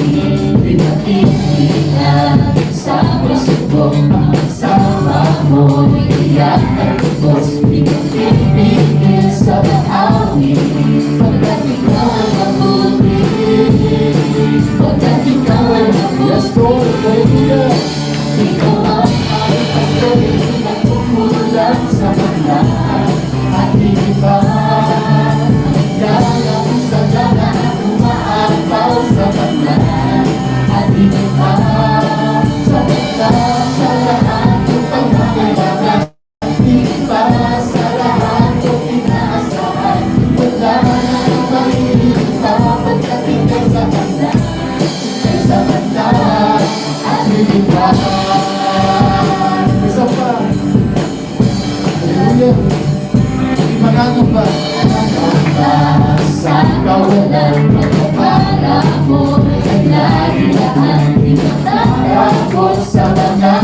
Pinatitignan sa puso ko, sama mo, iiyak at tubos. Pinagpipigil sa bahawin, pagkat ikaw ang mabuti, pagkat ikaw ang mabuti. Yes, Lord, hallelujah. Ikaw ang aming pastor, hindi nagkukulang sa mga at hindi pa yalang sa gana at umaapaw sa mga at hindi pa sa bata sa lahat ng pangangailangan. Hindi pa sa lahat ng inaasahan, wala na ang pangilipa pagkat ikaw sa banda, ikaw sa banda at hindi pa. Isa pa. Hallelujah. Hindi manangamba. Manangamba sa kawalan, pagpapala mo ay lagi na ang ikatakot sa mga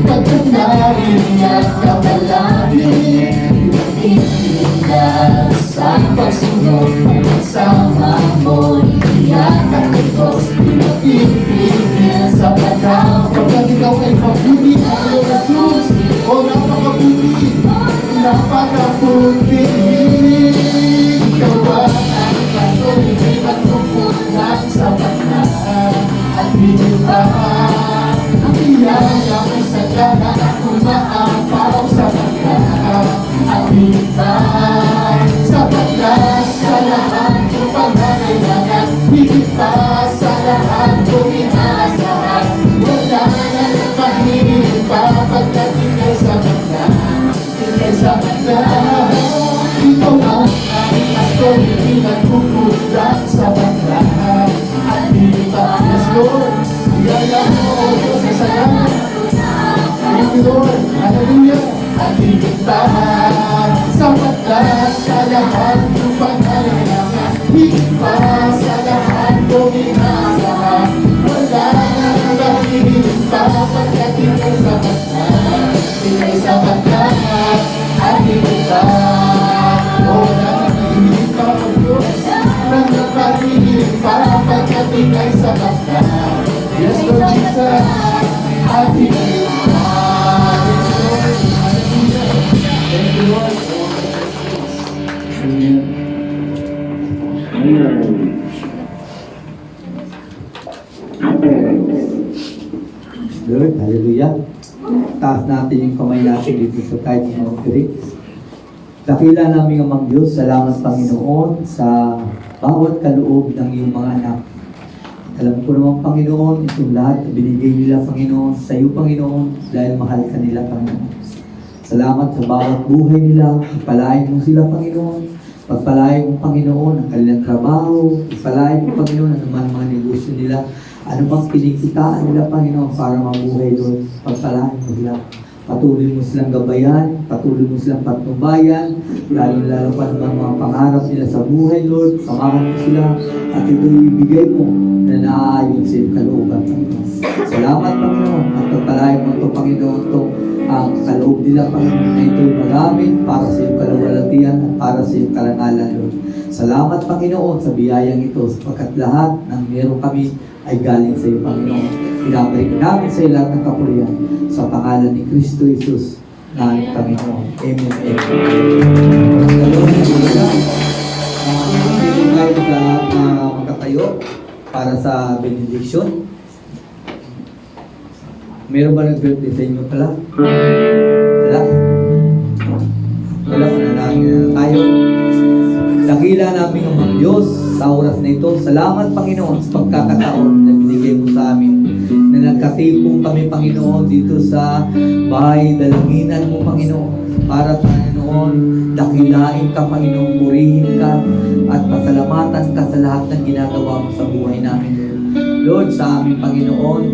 pagkanarin at kabalangin. Pinagpipigil sa pagsunod, sama mo, iiyak at ito. Pinagpipigil sa pagkaw, pagkat ikaw ay mabuti, Panginoon Jesus. O napakabuti, napakabuti. Ikaw ba ang pastor, hindi magkukulang sa banal at hindi ba ang biyaya mo sa gana at umaapaw sa banal at hindi ba lahat ng pangailangan, higit pa sa lahat kong inaasahan. Wala nang pag-ibig pa pagkat ika'y sapat na, ika'y sapat na at higit pa. Wala nang pag-ibig pa o Diyos, nang pag-ibig pa pagkat ika'y sapat na. Yes, Lord Jesus, at higit pa. Thank you, Lord. Lord, hallelujah. Taas natin yung kamay natin dito sa kahit ng offering. Dakila namin amang Diyos, salamat Panginoon sa bawat kaloob ng iyong mga anak. Alam ko naman Panginoon, itong lahat na binigay nila Panginoon sa iyo Panginoon dahil mahal ka nila Panginoon. Salamat sa bawat buhay nila, pagpalain mo sila Panginoon. Pagpalain mo Panginoon ang kanilang trabaho, pagpalain mo Panginoon ang naman mga negosyo nila. Ano bang pinikitaan nila Panginoon para mabuhay doon? Pagpalain mo sila. Patuloy mo silang gabayan, patuloy mo silang patnubayan, lalo pa naman mga pangarap nila sa buhay, Lord. Samahan mo sila at ito ibigay mo na naaayon sa iyong kalooban, Panginoon. Salamat, Panginoon, at pagpalain mo ito, Panginoon, ito ang kaloob nila, Panginoon, na ito'y magamit para sa iyong kalawalatian at para sa iyong karangalan, Lord. Salamat, Panginoon, sa biyayang ito, sapagkat lahat ng meron kami ay galing sa iyo, Panginoon. Pinabalik namin sa iyo lahat ng kapurihan sa pangalan ni Kristo Jesus na aming Panginoon. Amen. Dito tayo sa magkatayo para sa benediction. Meron ba nag-birthday sa inyo pala? Wala? Wala ko na lang tayo. Dakila namin ang mga Diyos sa oras na ito. Salamat Panginoon sa pagkakataon na binigay mo sa amin. Na nagkatipong kami Panginoon dito sa bahay dalanginan mo Panginoon. Para Panginoon, dakilain ka Panginoon, purihin ka at pasalamatan ka sa lahat ng ginagawa mo sa buhay namin. Lord, sa aming Panginoon,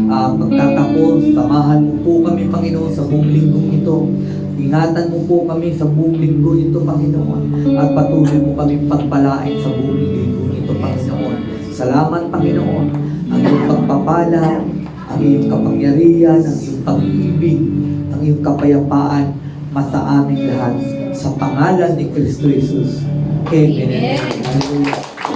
pagtatapos, samahan mo po kami Panginoon sa buong linggong ito. Ingatan mo po kami sa buong linggo ito, Panginoon. At patuloy mo kami pagpalain sa buong linggo ito, Panginoon. Salamat, Panginoon. Ang iyong pagpapala, ang iyong kapangyarihan, ang iyong pag-ibig, ang iyong kapayapaan, masa aming lahat. Sa pangalan ni Kristo Jesus. Amen. Hallelujah.